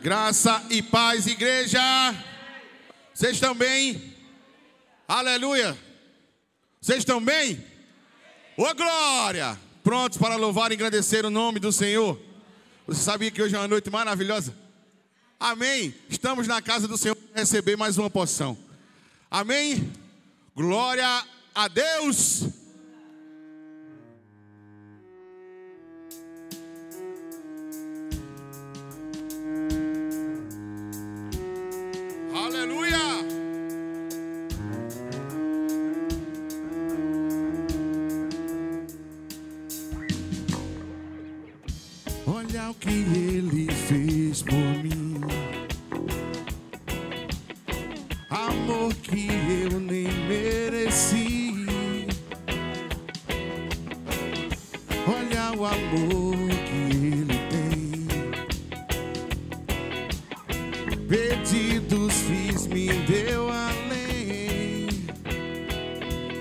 Graça e paz, igreja. Vocês estão bem? Aleluia. Vocês estão bem? Ô glória! Prontos para louvar e engrandecer o nome do Senhor? Você sabia que hoje é uma noite maravilhosa? Amém? Estamos na casa do Senhor para receber mais uma porção. Amém? Glória a Deus! Aleluia! Olha o que Ele fez por mim, amor que eu nem mereci. Olha o amor que Ele tem, pedidos fiz, me deu além.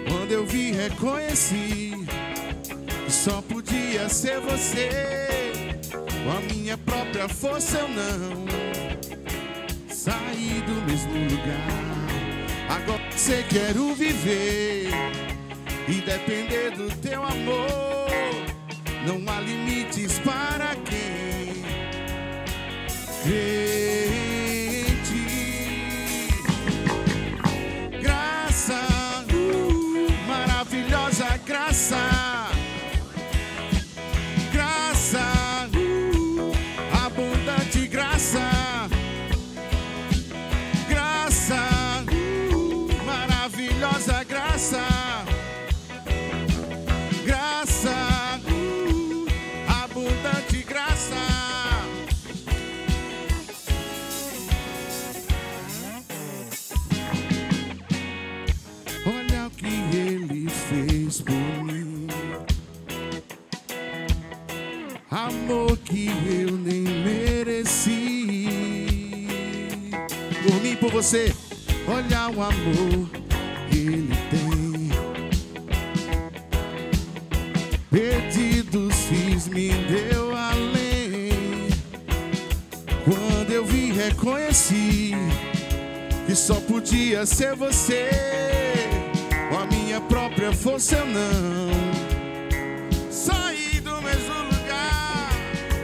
Quando eu vi, reconheci que só podia ser você. Com a minha própria força eu não saí do mesmo lugar. Agora sei que quero viver e depender do teu amor. Não há limites para quem crê em ti. Graça, maravilhosa graça. Amor que eu nem mereci. Por mim, por você. Olha o amor que Ele tem, pedidos fiz, me deu além. Quando eu vi, reconheci que só podia ser você. Com a minha própria força eu não saí do mesmo lugar.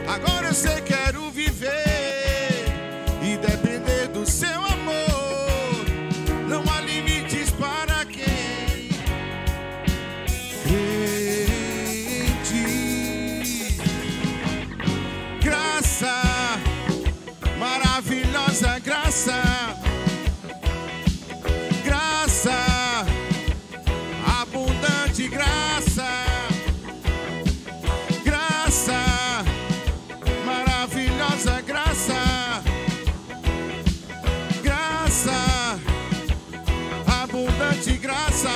Agora eu sei que quero viver e depender do seu amor. Não há limites para quem crê em ti. Graça, maravilhosa graça. Graça, abundante graça.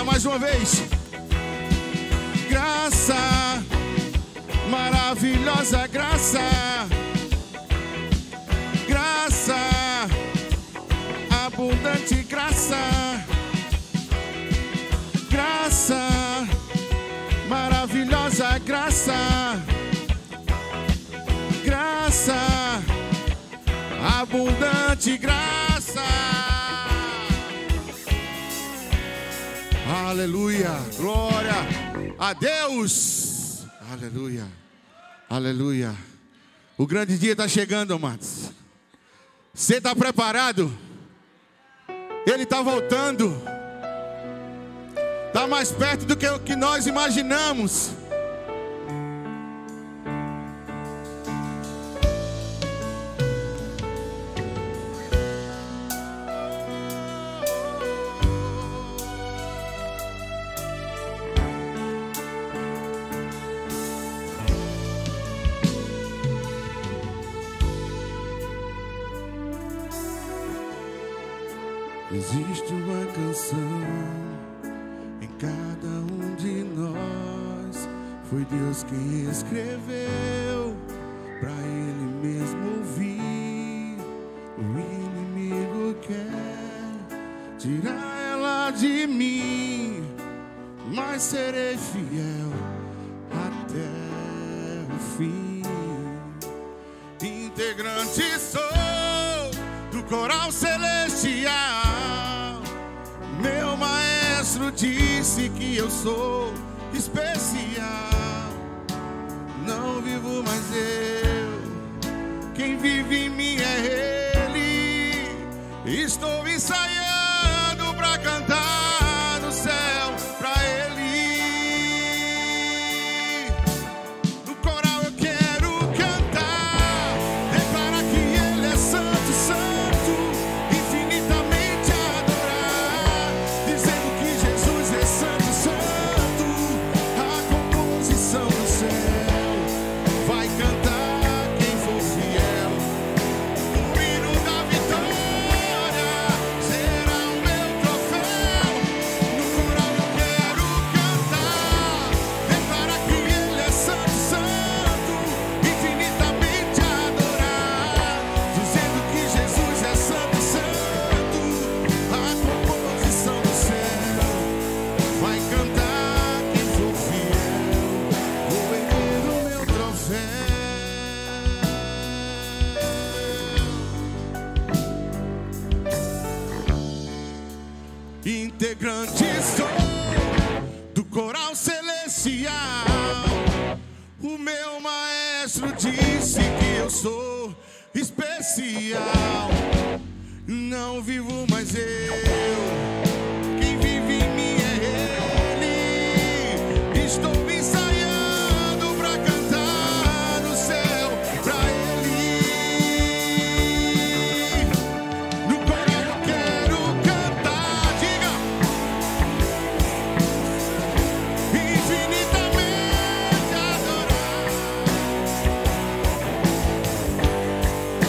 Mais uma vez. Graça, maravilhosa graça. Graça, abundante graça. Graça, maravilhosa graça. Graça, abundante graça. Aleluia, glória a Deus. Aleluia, aleluia. O grande dia está chegando, amados. Você está preparado? Ele está voltando. Está mais perto do que o que nós imaginamos. Existe uma canção em cada um de nós. Foi Deus quem escreveu pra Ele mesmo ouvir. O inimigo quer tirar ela de mim, mas serei fiel até o fim. Integrante sou. coral celestial. Meu maestro disse que eu sou especial. Não vivo mais eu, quem vive em mim é Ele. Estou ensaiando pra cantar no céu pra Ele. No coral eu quero cantar, declarar que Ele é santo, santo, infinitamente adorar, dizendo que Jesus é santo, santo. A composição do céu vai cantar quem for fiel. O hino da vitória será o meu troféu. No coral eu quero cantar, declarar que Ele é santo, santo, infinitamente adorar, dizendo que Jesus é santo, santo. A composição do céu vai cantar quem for fiel. Vou erguer o meu troféu. Integrante sou do coral celestial. O meu maestro disse que eu sou especial. Não vivo mais eu, quem vive em mim é Ele. Estou ensaiando pra cantar no céu pra Ele. No coral eu quero cantar, diga, infinitamente adorar.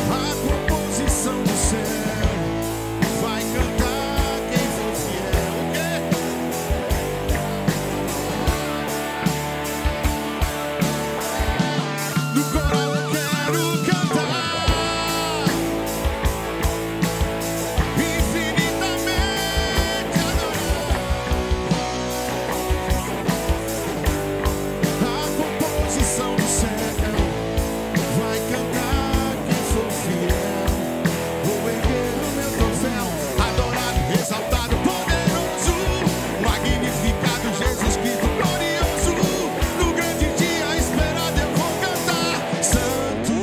A composição do céu vai cantar quem for fiel. O quê? No coral eu quero cantar, infinitamente adorar. A composição do céu vai cantar quem for fiel. Vou erguer o meu troféu, adorado, exaltado, poderoso, magnificado, Jesus Cristo glorioso. No grande dia esperado eu vou cantar, santo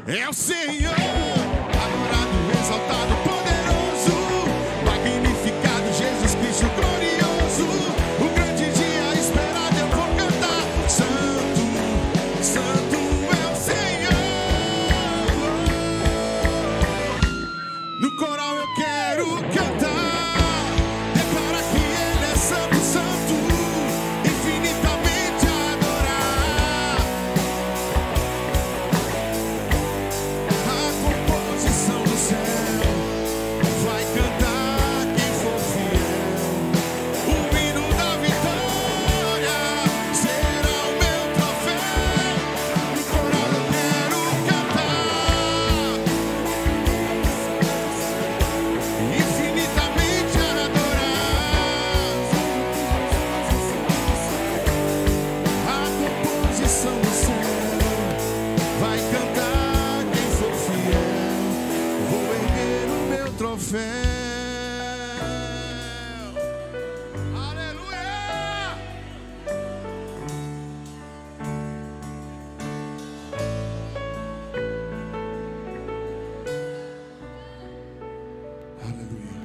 é o Senhor. Adorado, exaltado, poderoso, magnificado, Jesus Cristo glorioso. No grande dia esperado eu vou cantar, santo, santo é o Senhor. No coral eu quero cantar, declarar que Ele é santo, santo, infinitamente adorar. A composição do céu vai cantar quem for fiel. O hino da vitória será o meu troféu. No coral eu quero cantar, infinitamente adorar. A composição do céu vai cantar quem for fiel. Vou erguer o meu troféu. Aleluia! Aleluia.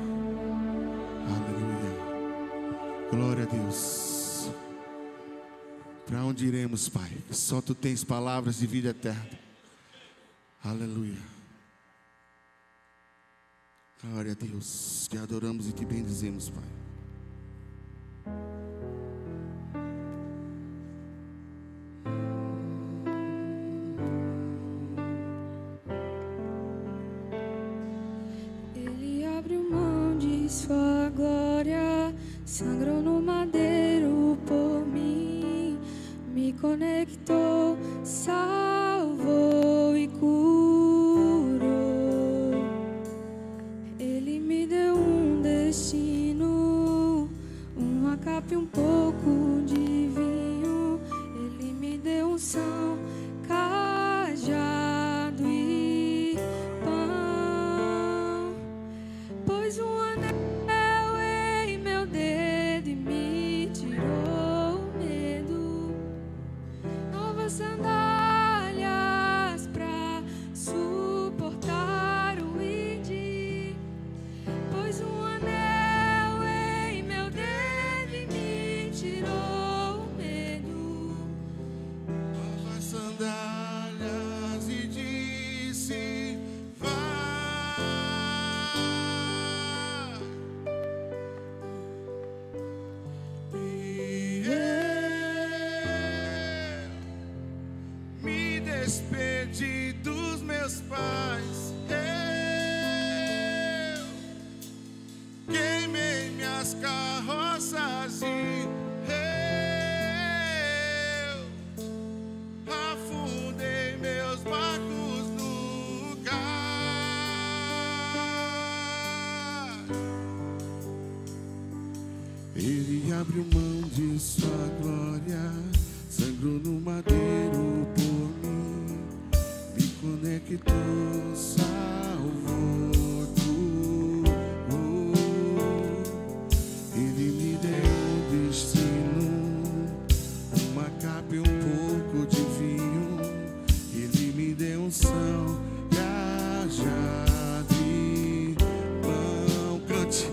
Aleluia. Glória a Deus. Para onde iremos, Pai? Só Tu tens palavras de vida eterna. Aleluia. Glória a Deus. Te adoramos e te bendizemos, Pai. Ele abriu mão de sua glória, sangrou no madeiro por mim, me conectou, salvou e curou. Ele me deu um destino, uma capa e um pouco de vinho. Ele me deu unção, cajado e pão. meus pais, eu queimei minhas carroças e eu afundei meus barcos no cais. Ele abriu mão de sua glória, sangrou no madeiro por mim, me conectou, salvou tudo. Ele me deu um destino, uma capa e um pouco de vinho. Ele me deu unção, cajado e mão. Cante.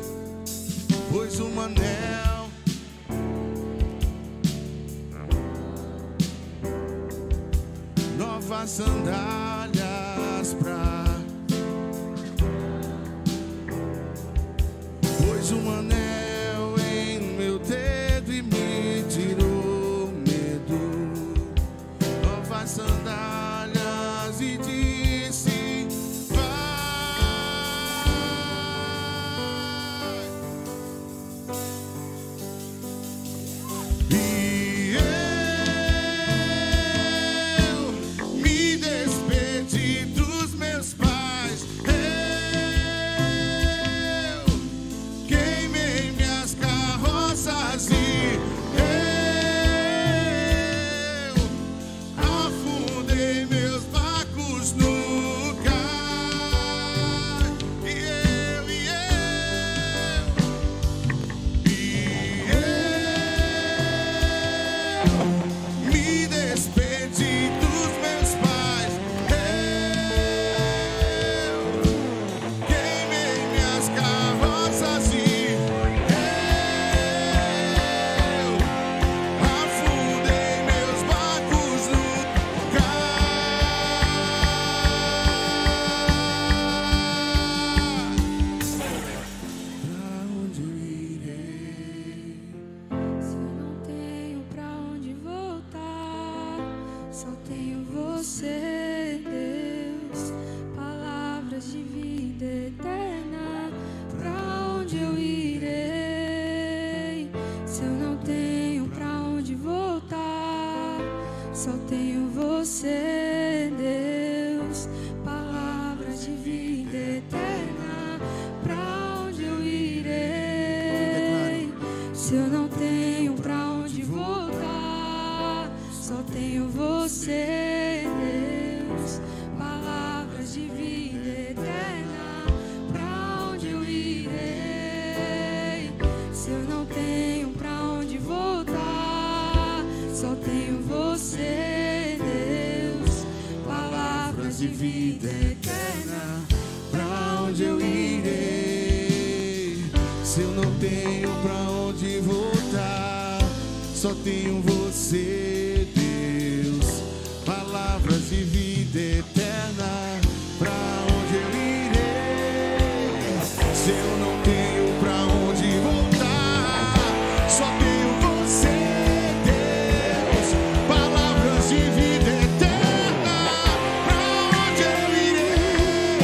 Pôs um anel, novas sandálias pra. Pôs um anel em meu dedo e me tirou medo. Novas sandálias e disse: e eu me despedi dos meus pais, eu queimei minhas carroças e eu afundei meus barcos no cais. E me despedi dos meus pais, eu queimei minhas carroças e eu afundei meus barcos no cais. Pra onde eu irei? Se eu não tenho pra onde voltar, só tenho você, Deus. Palavras de vida eterna. Pra onde eu irei? Se eu não tenho pra onde voltar, só tenho você, Deus. Palavras de vida eterna. Pra onde eu irei? Se eu não tenho pra onde voltar, só tenho você, Deus. Palavras de vida eterna. Pra onde eu irei? Se eu não tenho pra onde voltar, só tenho você, Deus. Palavras de vida eterna. Pra onde eu irei? Se eu não tenho pra onde voltar, só tenho você, Deus. Palavras de vida eterna. Pra onde eu irei? Se eu não tenho pra onde voltar, só tenho você, Deus. Palavras de vida eterna. Pra onde eu irei?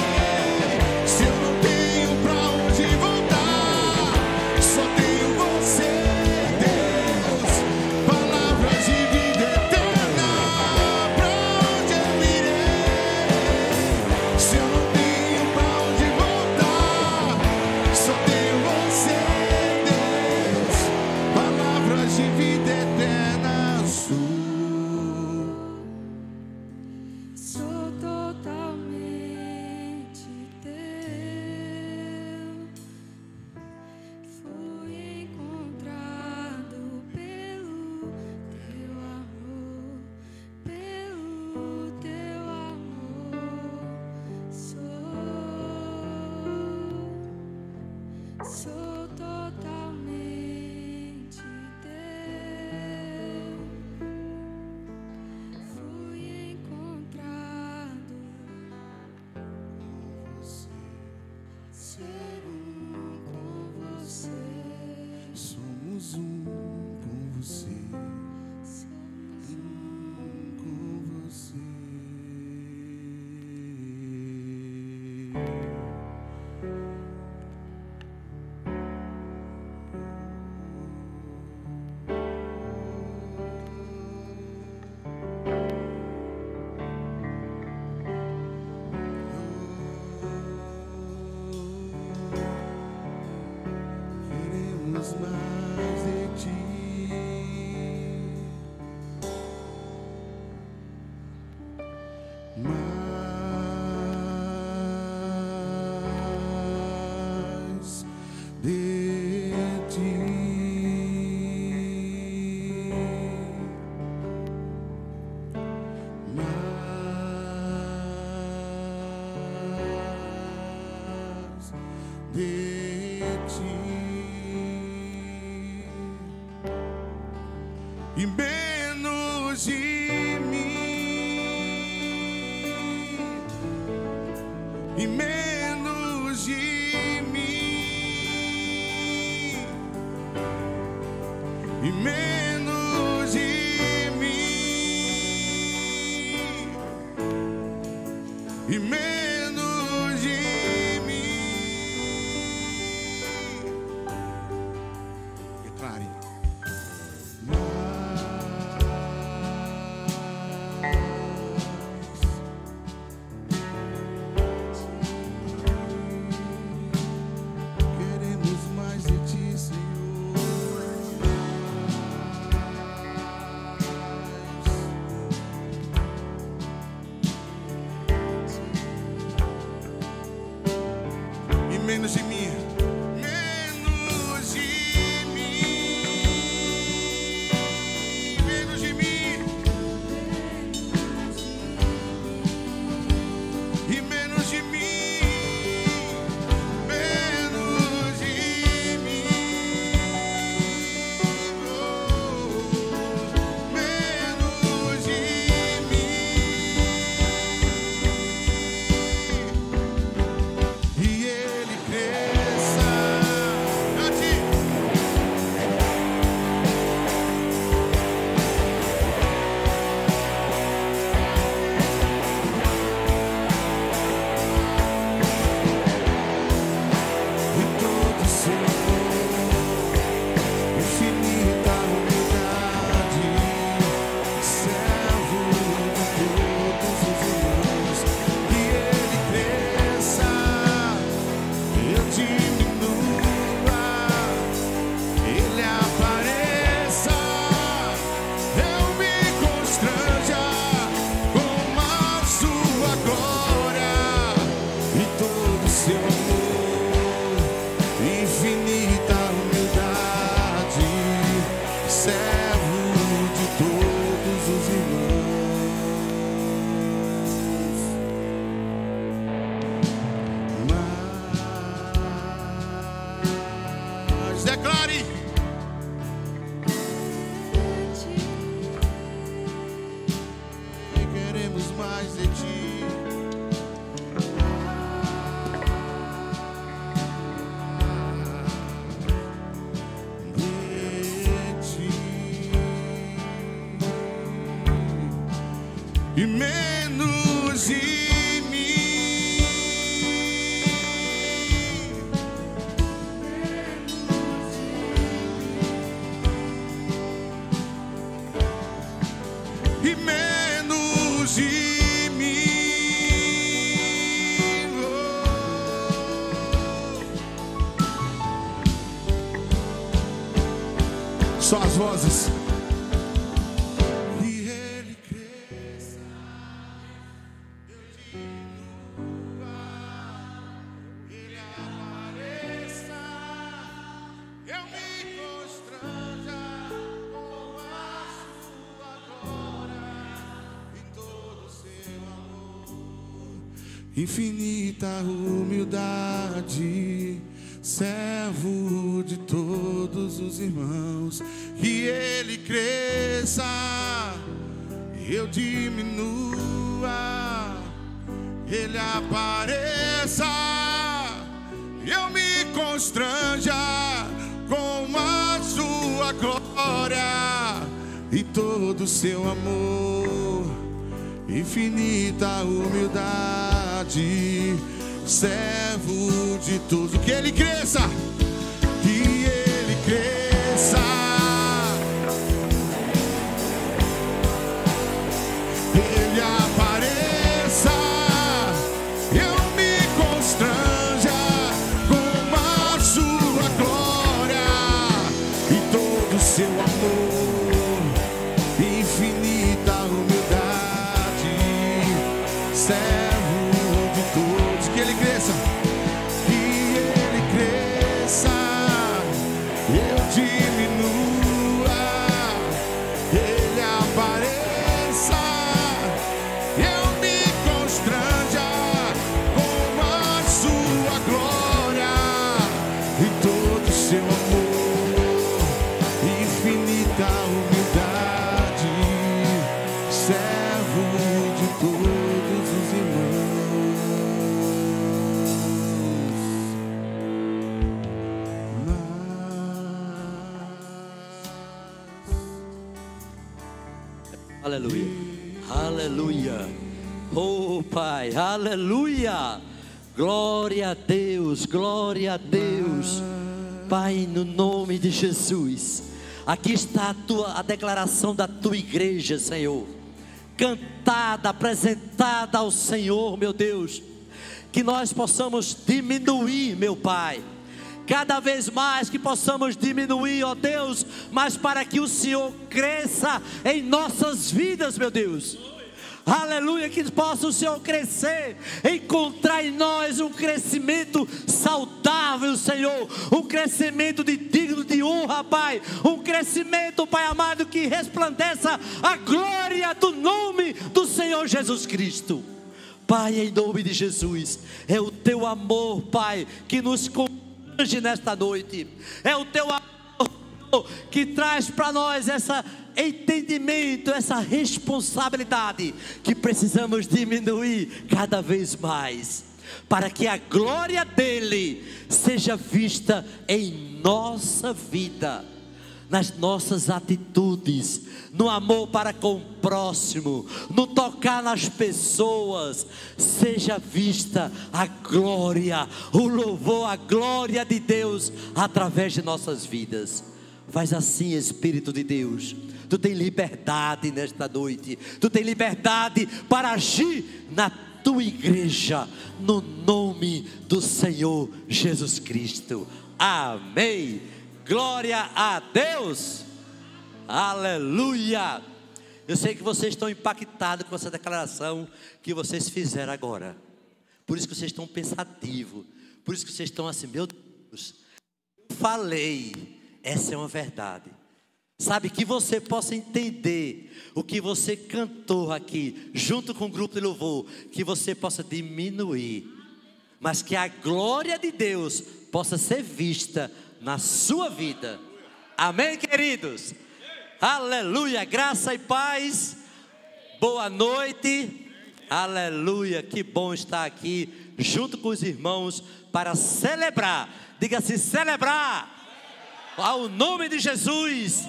Se eu não tenho pra onde voltar, só tenho você, Deus. Palavras de vida de ti e menos de mim, e menos de mim, e menos de mim, e menos de mim. Declare. Queremos mais de ti, Senhor. E menos de mim, menos de mim, menos de mim, e menos de mim, menos de mim, oh, menos de mim, e ele cresça. Cante. E todo seu amor, infinita humildade, servo de todos os irmãos, que ele cresça, eu diminua, ele apareça, eu me constranja com a sua glória e todo seu amor, infinita humildade, servo de todos os irmãos. Mas declare. Queremos mais de ti. E menos de mim, e menos de mim, oh. Só as vozes. E ele cresça, eu diminua, ele apareça, eu me constranja com a sua glória e todo seu amor, infinita humildade, servo de todos os irmãos, que ele cresça, eu diminua, ele apareça, eu me constranja com a sua glória e todo seu amor, infinita humildade, servo de todos, que ele cresça, que ele cresça, ele apareça, eu me constranja com a sua glória e todo seu amor, infinita humildade, servo de todos, que ele cresça, que ele cresça. Aleluia, aleluia. Oh Pai, aleluia. Glória a Deus, glória a Deus. Pai, no nome de Jesus, aqui está a declaração da tua igreja, Senhor, cantada, apresentada ao Senhor, meu Deus. Que nós possamos diminuir, meu Pai, cada vez mais que possamos diminuir, ó Deus, mas para que o Senhor cresça em nossas vidas, meu Deus. Aleluia, que possa o Senhor crescer, encontrar em nós um crescimento saudável, Senhor, um crescimento digno de honra, Pai, um crescimento, Pai amado, que resplandeça a glória do nome do Senhor Jesus Cristo. Pai, em nome de Jesus, é o teu amor, Pai, que nos constrange nesta noite, é o teu amor que traz para nós esse entendimento, essa responsabilidade, que precisamos diminuir cada vez mais, para que a glória dele seja vista em nossa vida, nas nossas atitudes, no amor para com o próximo, no tocar nas pessoas, seja vista a glória, o louvor, a glória de Deus através de nossas vidas. Faz assim, Espírito de Deus. Tu tem liberdade nesta noite, tu tem liberdade para agir na tua igreja, no nome do Senhor Jesus Cristo. Amém. Glória a Deus, aleluia. Eu sei que vocês estão impactados com essa declaração que vocês fizeram agora, por isso que vocês estão pensativos, por isso que vocês estão assim, meu Deus, eu falei, essa é uma verdade. Sabe, que você possa entender o que você cantou aqui, junto com o grupo de louvor, que você possa diminuir, mas que a glória de Deus possa ser vista na sua vida. Amém, queridos? Aleluia, graça e paz. Boa noite. Aleluia, que bom estar aqui junto com os irmãos para celebrar. Diga assim, celebrar ao nome de Jesus.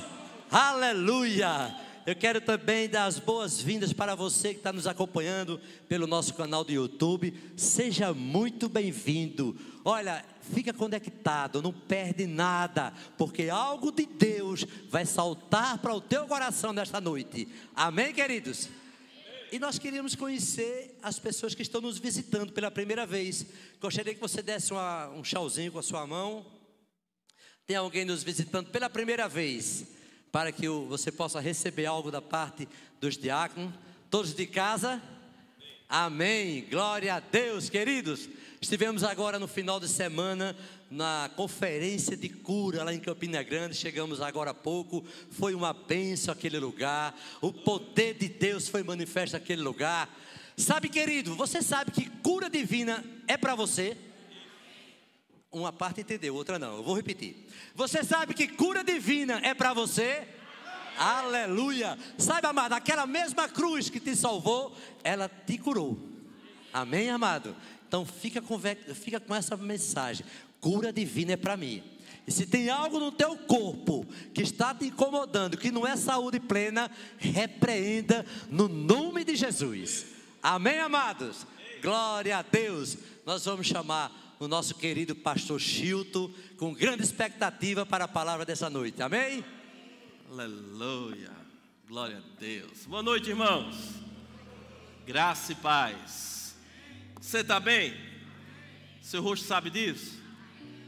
Aleluia. Eu quero também dar as boas-vindas para você que está nos acompanhando pelo nosso canal do YouTube. Seja muito bem-vindo. Olha, fica conectado, não perde nada, porque algo de Deus vai saltar para o teu coração nesta noite. Amém, queridos? E nós queríamos conhecer as pessoas que estão nos visitando pela primeira vez. Gostaria que você desse um tchauzinho com a sua mão. Tem alguém nos visitando pela primeira vez, para que você possa receber algo da parte dos diáconos. Todos de casa? Amém, glória a Deus, queridos. Estivemos agora no final de semana na conferência de cura lá em Campina Grande. Chegamos agora há pouco. Foi uma bênção aquele lugar. O poder de Deus foi manifesto naquele lugar. Sabe, querido, você sabe que cura divina é para você? Uma parte entendeu, outra não. Eu vou repetir. Você sabe que cura divina é para você? Aleluia. Sabe, amado, aquela mesma cruz que te salvou, ela te curou. Amém, amado? Então fica com essa mensagem. Cura divina é para mim. E se tem algo no teu corpo que está te incomodando, que não é saúde plena, repreenda no nome de Jesus. Amém, amados? Glória a Deus. Nós vamos chamar o nosso querido pastor Chilton, com grande expectativa para a palavra dessa noite. Amém? Aleluia, glória a Deus. Boa noite, irmãos. Graça e paz. Você está bem? Seu rosto sabe disso?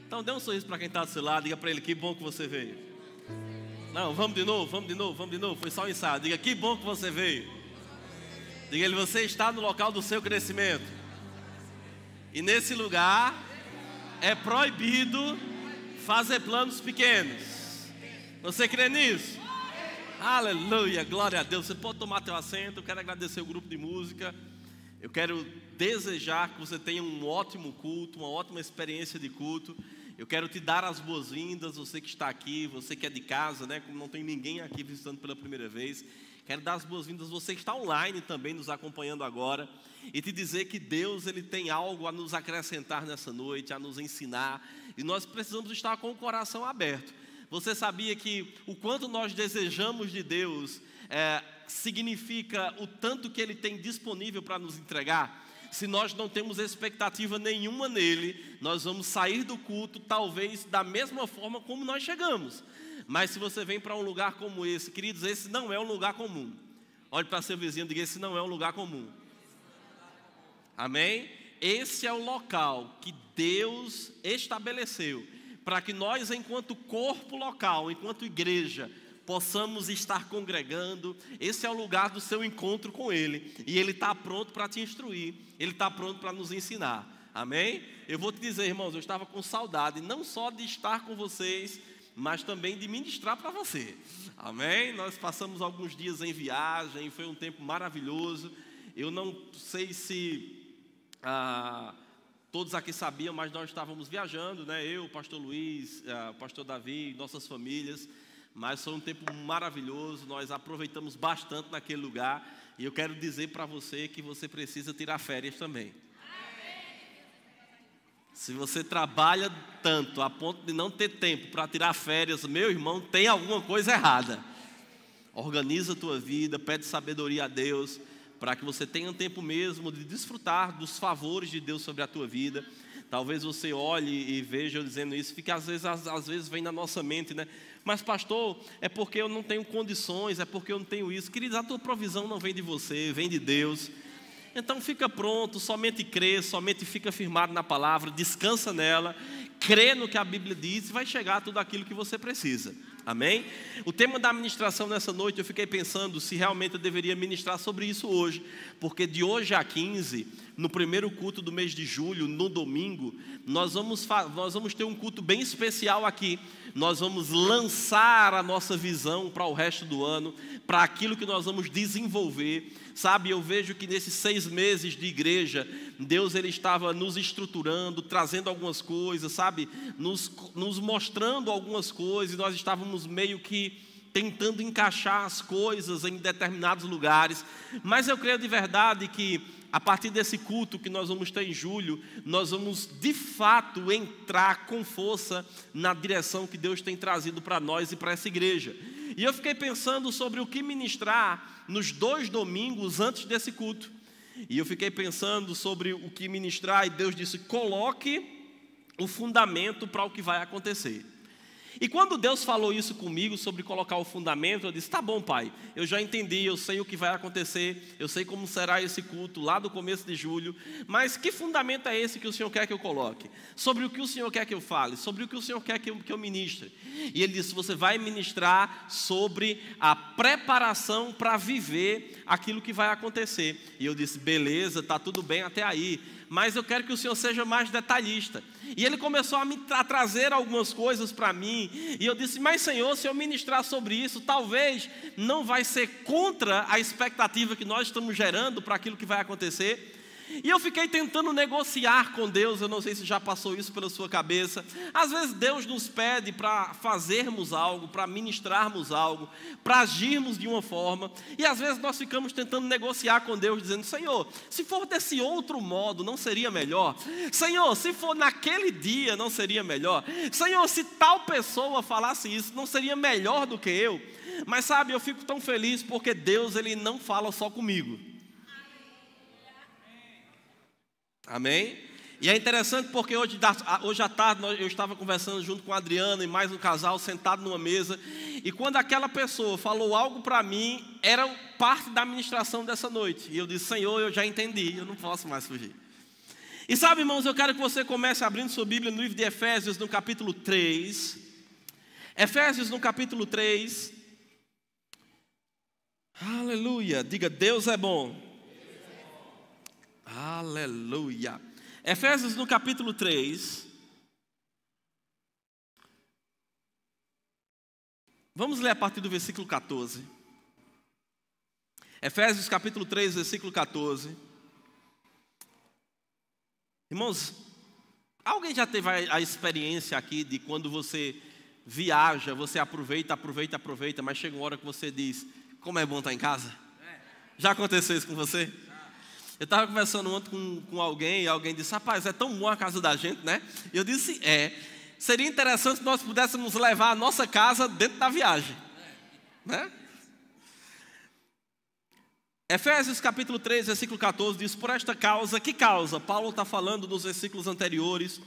Então dê um sorriso para quem está do seu lado. Diga para ele, que bom que você veio. Não, vamos de novo. Foi só um ensaio. Diga, que bom que você veio. Diga ele, você está no local do seu crescimento. E nesse lugar é proibido fazer planos pequenos. Você crê nisso? Aleluia, glória a Deus. Você pode tomar teu assento. Eu quero agradecer o grupo de música. Eu quero desejar que você tenha um ótimo culto, uma ótima experiência de culto. Eu quero te dar as boas-vindas, você que está aqui, você que é de casa, né? Como não tem ninguém aqui visitando pela primeira vez. Quero dar as boas-vindas, você que está online também nos acompanhando agora. E te dizer que Deus, Ele tem algo a nos acrescentar nessa noite, a nos ensinar. E nós precisamos estar com o coração aberto. Você sabia que o quanto nós desejamos de Deus significa o tanto que Ele tem disponível para nos entregar. Se nós não temos expectativa nenhuma nele, nós vamos sair do culto talvez da mesma forma como nós chegamos. Mas se você vem para um lugar como esse, queridos, esse não é um lugar comum. Olhe para seu vizinho e diga: esse não é um lugar comum. Amém? Esse é o local que Deus estabeleceu para que nós, enquanto corpo local, enquanto igreja, possamos estar congregando. Esse é o lugar do seu encontro com Ele. E Ele está pronto para te instruir. Ele está pronto para nos ensinar. Amém? Eu vou te dizer, irmãos, eu estava com saudade, não só de estar com vocês, mas também de ministrar para você. Amém? Nós passamos alguns dias em viagem, foi um tempo maravilhoso. Eu não sei se todos aqui sabiam, mas nós estávamos viajando, né? Eu, o pastor Luiz, o pastor Davi, nossas famílias. Mas foi um tempo maravilhoso, nós aproveitamos bastante naquele lugar. E eu quero dizer para você que você precisa tirar férias também. Se você trabalha tanto a ponto de não ter tempo para tirar férias, meu irmão, tem alguma coisa errada. Organiza a tua vida, pede sabedoria a Deus, para que você tenha tempo mesmo de desfrutar dos favores de Deus sobre a tua vida. Talvez você olhe e veja eu dizendo isso, fica às vezes vem na nossa mente, né? Mas pastor, é porque eu não tenho condições, é porque eu não tenho isso. Queridos, a tua provisão não vem de você, vem de Deus. Então fica pronto, somente crê, somente fica firmado na palavra, descansa nela, crê no que a Bíblia diz e vai chegar tudo aquilo que você precisa. Amém? O tema da ministração nessa noite, eu fiquei pensando se realmente eu deveria ministrar sobre isso hoje, porque de hoje a 15, no primeiro culto do mês de julho, no domingo, nós vamos ter um culto bem especial aqui. Nós vamos lançar a nossa visão para o resto do ano, para aquilo que nós vamos desenvolver. Sabe, eu vejo que nesses 6 meses de igreja, Deus ele estava nos estruturando, trazendo algumas coisas, sabe, nos mostrando algumas coisas, e nós estávamos meio que tentando encaixar as coisas em determinados lugares. Mas eu creio de verdade que a partir desse culto que nós vamos ter em julho, nós vamos de fato entrar com força na direção que Deus tem trazido para nós e para essa igreja. E eu fiquei pensando sobre o que ministrar nos 2 domingos antes desse culto. E eu fiquei pensando sobre o que ministrar, e Deus disse: coloque o fundamento para o que vai acontecer. E quando Deus falou isso comigo sobre colocar o fundamento, eu disse: tá bom, pai, eu já entendi, eu sei o que vai acontecer, eu sei como será esse culto lá do começo de julho, mas que fundamento é esse que o Senhor quer que eu coloque? Sobre o que o Senhor quer que eu fale? Sobre o que o Senhor quer que eu ministre? E ele disse: você vai ministrar sobre a preparação para viver aquilo que vai acontecer. E eu disse: beleza, tá tudo bem até aí, mas eu quero que o Senhor seja mais detalhista. E ele começou a trazer algumas coisas para mim, e eu disse: mas Senhor, se eu ministrar sobre isso, talvez não vai ser contra a expectativa que nós estamos gerando para aquilo que vai acontecer. E eu fiquei tentando negociar com Deus. Eu não sei se já passou isso pela sua cabeça. Às vezes Deus nos pede para fazermos algo, para ministrarmos algo, para agirmos de uma forma, e às vezes nós ficamos tentando negociar com Deus, dizendo: Senhor, se for desse outro modo, não seria melhor? Senhor, se for naquele dia, não seria melhor? Senhor, se tal pessoa falasse isso, não seria melhor do que eu? Mas sabe, eu fico tão feliz porque Deus ele não fala só comigo. Amém? E é interessante porque hoje à tarde eu estava conversando junto com a Adriana e mais um casal sentado numa mesa, e quando aquela pessoa falou algo para mim, era parte da ministração dessa noite, e eu disse: Senhor, eu já entendi, eu não posso mais fugir. E sabe, irmãos, eu quero que você comece abrindo sua Bíblia no livro de Efésios, no capítulo 3. Efésios no capítulo 3. Aleluia, diga: Deus é bom. Aleluia. Efésios no capítulo 3. Vamos ler a partir do versículo 14. Efésios capítulo 3, versículo 14. Irmãos, alguém já teve a experiência aqui de quando você viaja, você aproveita, mas chega uma hora que você diz: como é bom estar em casa? Já aconteceu isso com você? Eu estava conversando ontem com alguém, e alguém disse: rapaz, é tão bom a casa da gente, né? E eu disse: seria interessante se nós pudéssemos levar a nossa casa dentro da viagem, né? Efésios capítulo 3, versículo 14 diz: por esta causa, que causa? Paulo está falando nos versículos anteriores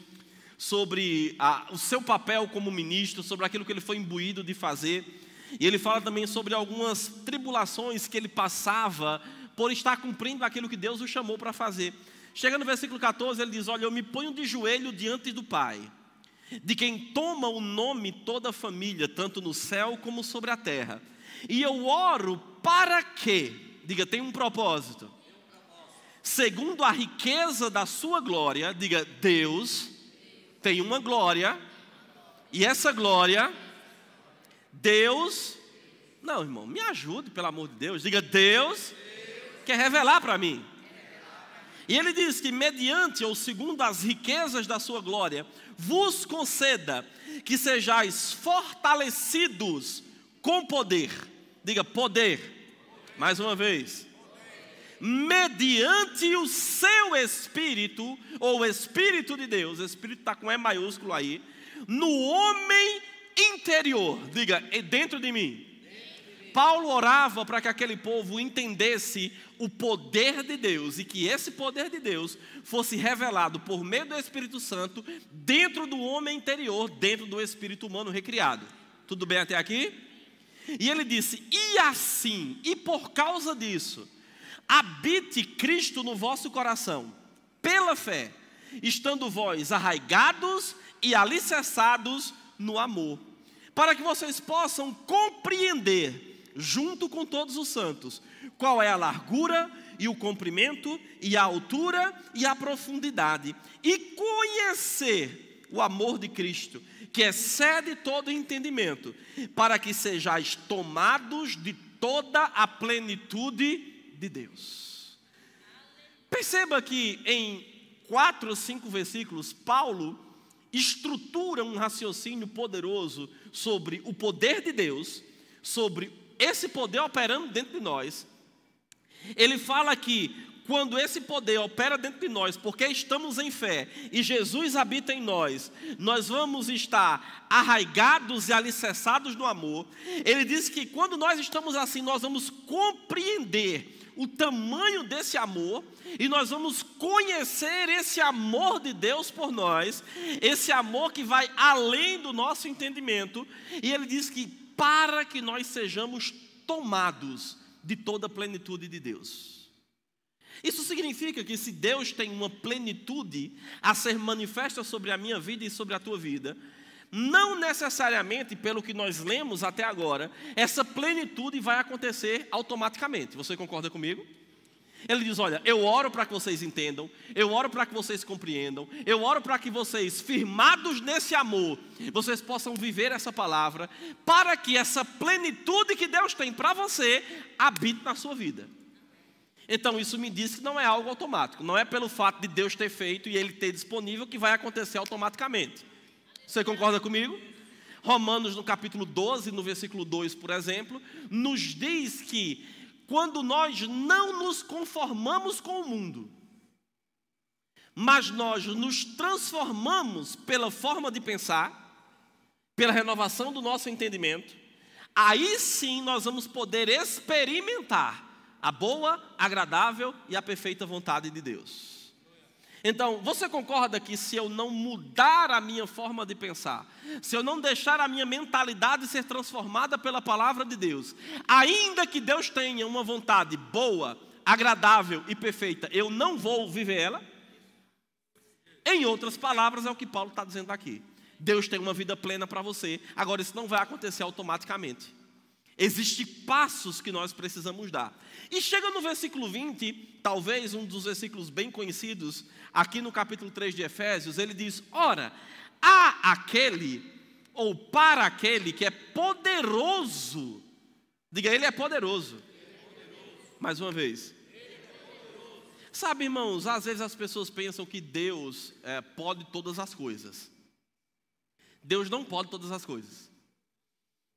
sobre o seu papel como ministro, sobre aquilo que ele foi imbuído de fazer. E ele fala também sobre algumas tribulações que ele passava por estar cumprindo aquilo que Deus o chamou para fazer. Chega no versículo 14, ele diz: olha, eu me ponho de joelho diante do Pai, de quem toma o nome toda a família, tanto no céu como sobre a terra. E eu oro para que, diga, tem um propósito, segundo a riqueza da sua glória, diga, Deus tem uma glória, e essa glória, Deus, não, irmão, me ajude, pelo amor de Deus, diga, Deus quer revelar para mim. E ele diz que mediante ou segundo as riquezas da sua glória, vos conceda que sejais fortalecidos com poder. Diga, poder. Mais uma vez. Mediante o seu Espírito, ou o Espírito de Deus, o Espírito está com E maiúsculo aí, no homem interior. Diga, dentro de mim. Paulo orava para que aquele povo entendesse o poder de Deus e que esse poder de Deus fosse revelado por meio do Espírito Santo dentro do homem interior, dentro do espírito humano recriado. Tudo bem até aqui? E ele disse: e assim, e por causa disso, habite Cristo no vosso coração, pela fé, estando vós arraigados e alicerçados no amor, para que vocês possam compreender, junto com todos os santos, qual é a largura e o comprimento e a altura e a profundidade, e conhecer o amor de Cristo, que excede todo entendimento, para que sejais tomados de toda a plenitude de Deus. Perceba que em 4 ou 5 versículos, Paulo estrutura um raciocínio poderoso sobre o poder de Deus, sobre esse poder operando dentro de nós. Ele fala que quando esse poder opera dentro de nós, porque estamos em fé e Jesus habita em nós, nós vamos estar arraigados e alicerçados no amor. Ele diz que quando nós estamos assim, nós vamos compreender o tamanho desse amor e nós vamos conhecer esse amor de Deus por nós, esse amor que vai além do nosso entendimento. E ele diz que para que nós sejamos tomados de toda a plenitude de Deus. Isso significa que se Deus tem uma plenitude a ser manifesta sobre a minha vida e sobre a tua vida, não necessariamente, pelo que nós lemos até agora, essa plenitude vai acontecer automaticamente. Você concorda comigo? Ele diz: olha, eu oro para que vocês entendam, eu oro para que vocês compreendam, eu oro para que vocês, firmados nesse amor, vocês possam viver essa palavra, para que essa plenitude que Deus tem para você habite na sua vida. Então isso me diz que não é algo automático, não é pelo fato de Deus ter feito e Ele ter disponível que vai acontecer automaticamente. Você concorda comigo? Romanos no capítulo 12, no versículo 2, por exemplo, nos diz que quando nós não nos conformamos com o mundo, mas nós nos transformamos pela forma de pensar, pela renovação do nosso entendimento, aí sim nós vamos poder experimentar a boa, agradável e a perfeita vontade de Deus. Então, você concorda que se eu não mudar a minha forma de pensar, se eu não deixar a minha mentalidade ser transformada pela palavra de Deus, ainda que Deus tenha uma vontade boa, agradável e perfeita, eu não vou viver ela? Em outras palavras, é o que Paulo está dizendo aqui. Deus tem uma vida plena para você, agora isso não vai acontecer automaticamente. Existem passos que nós precisamos dar. E chega no versículo 20, talvez um dos versículos bem conhecidos, aqui no capítulo 3 de Efésios, ele diz: ora, há aquele, ou para aquele que é poderoso. Diga, ele é poderoso. Mais uma vez. Sabe, irmãos, às vezes as pessoas pensam que Deus pode todas as coisas. Deus não pode todas as coisas.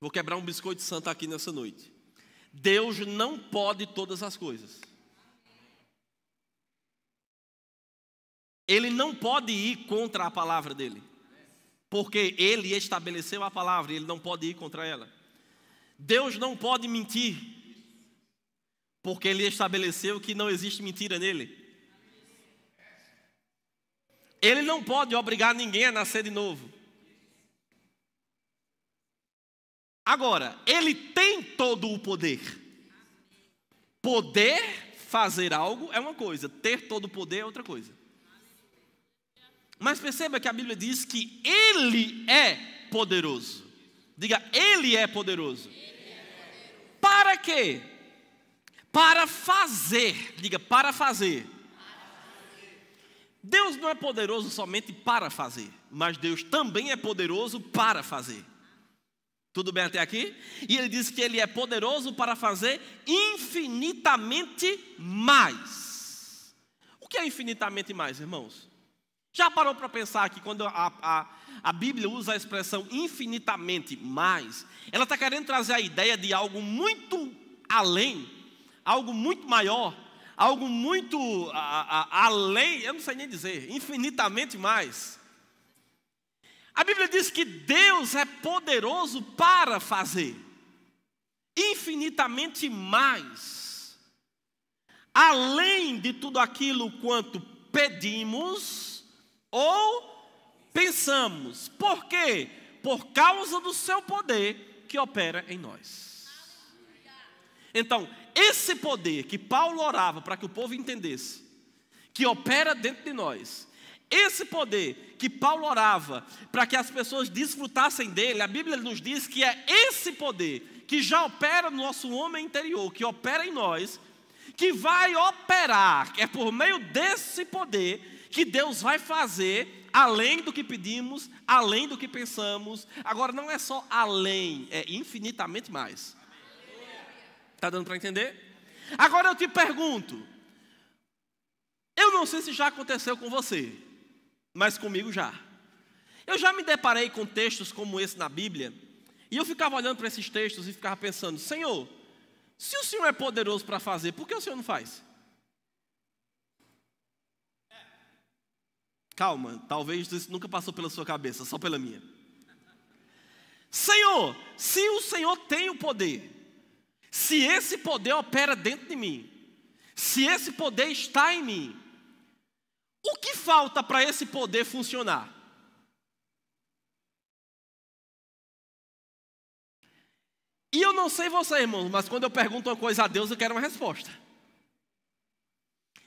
Vou quebrar um biscoito santo aqui nessa noite. Deus não pode todas as coisas. Ele não pode ir contra a palavra dele, porque ele estabeleceu a palavra e ele não pode ir contra ela. Deus não pode mentir, Porque Ele estabeleceu que não existe mentira nele. Ele não pode obrigar ninguém a nascer de novo. Agora, Ele tem todo o poder. Poder fazer algo é uma coisa, ter todo o poder é outra coisa. Mas perceba que a Bíblia diz que Ele é poderoso. Diga, Ele é poderoso. Para quê? Para fazer. Diga, para fazer. Deus não é poderoso somente para fazer, mas Deus também é poderoso para fazer. Tudo bem até aqui? E Ele diz que Ele é poderoso para fazer infinitamente mais. O que é infinitamente mais, irmãos? Já parou para pensar que quando a Bíblia usa a expressão infinitamente mais, ela está querendo trazer a ideia de algo muito além, algo muito maior, algo muito além, eu não sei nem dizer, infinitamente mais. A Bíblia diz que Deus é poderoso para fazer infinitamente mais, além de tudo aquilo quanto pedimos ou pensamos. Por quê? Por causa do seu poder que opera em nós. Então, esse poder que Paulo orava para que o povo entendesse, que opera dentro de nós, esse poder que Paulo orava para que as pessoas desfrutassem dele, a Bíblia nos diz que é esse poder que já opera no nosso homem interior, que opera em nós, que vai operar, é por meio desse poder que Deus vai fazer além do que pedimos, além do que pensamos. Agora não é só além, é infinitamente mais. Está dando para entender? Agora eu te pergunto, eu não sei se já aconteceu com você, mas comigo já. Eu já me deparei com textos como esse na Bíblia, e eu ficava olhando para esses textos e ficava pensando, Senhor, se o Senhor é poderoso para fazer, por que o Senhor não faz? Calma, talvez isso nunca passou pela sua cabeça, só pela minha. Senhor, se o Senhor tem o poder, se esse poder opera dentro de mim, se esse poder está em mim, o que falta para esse poder funcionar? E eu não sei você, irmãos, mas quando eu pergunto uma coisa a Deus, eu quero uma resposta.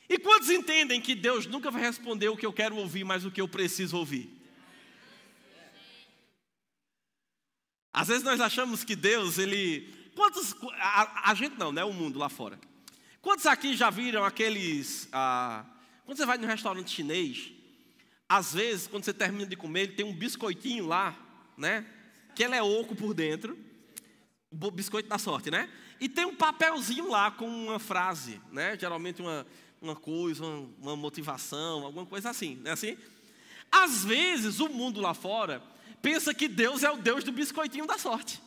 E quantos entendem que Deus nunca vai responder o que eu quero ouvir, mas o que eu preciso ouvir? Às vezes nós achamos que Deus, Ele... A gente não, né? O mundo lá fora. Quantos aqui já viram aqueles... Quando você vai num restaurante chinês, às vezes, quando você termina de comer, ele tem um biscoitinho lá, né? Que ele é oco por dentro. O biscoito da sorte, né? E tem um papelzinho lá com uma frase, né? Geralmente uma coisa, uma motivação, alguma coisa assim, não é assim? Às vezes, o mundo lá fora pensa que Deus é o Deus do biscoitinho da sorte,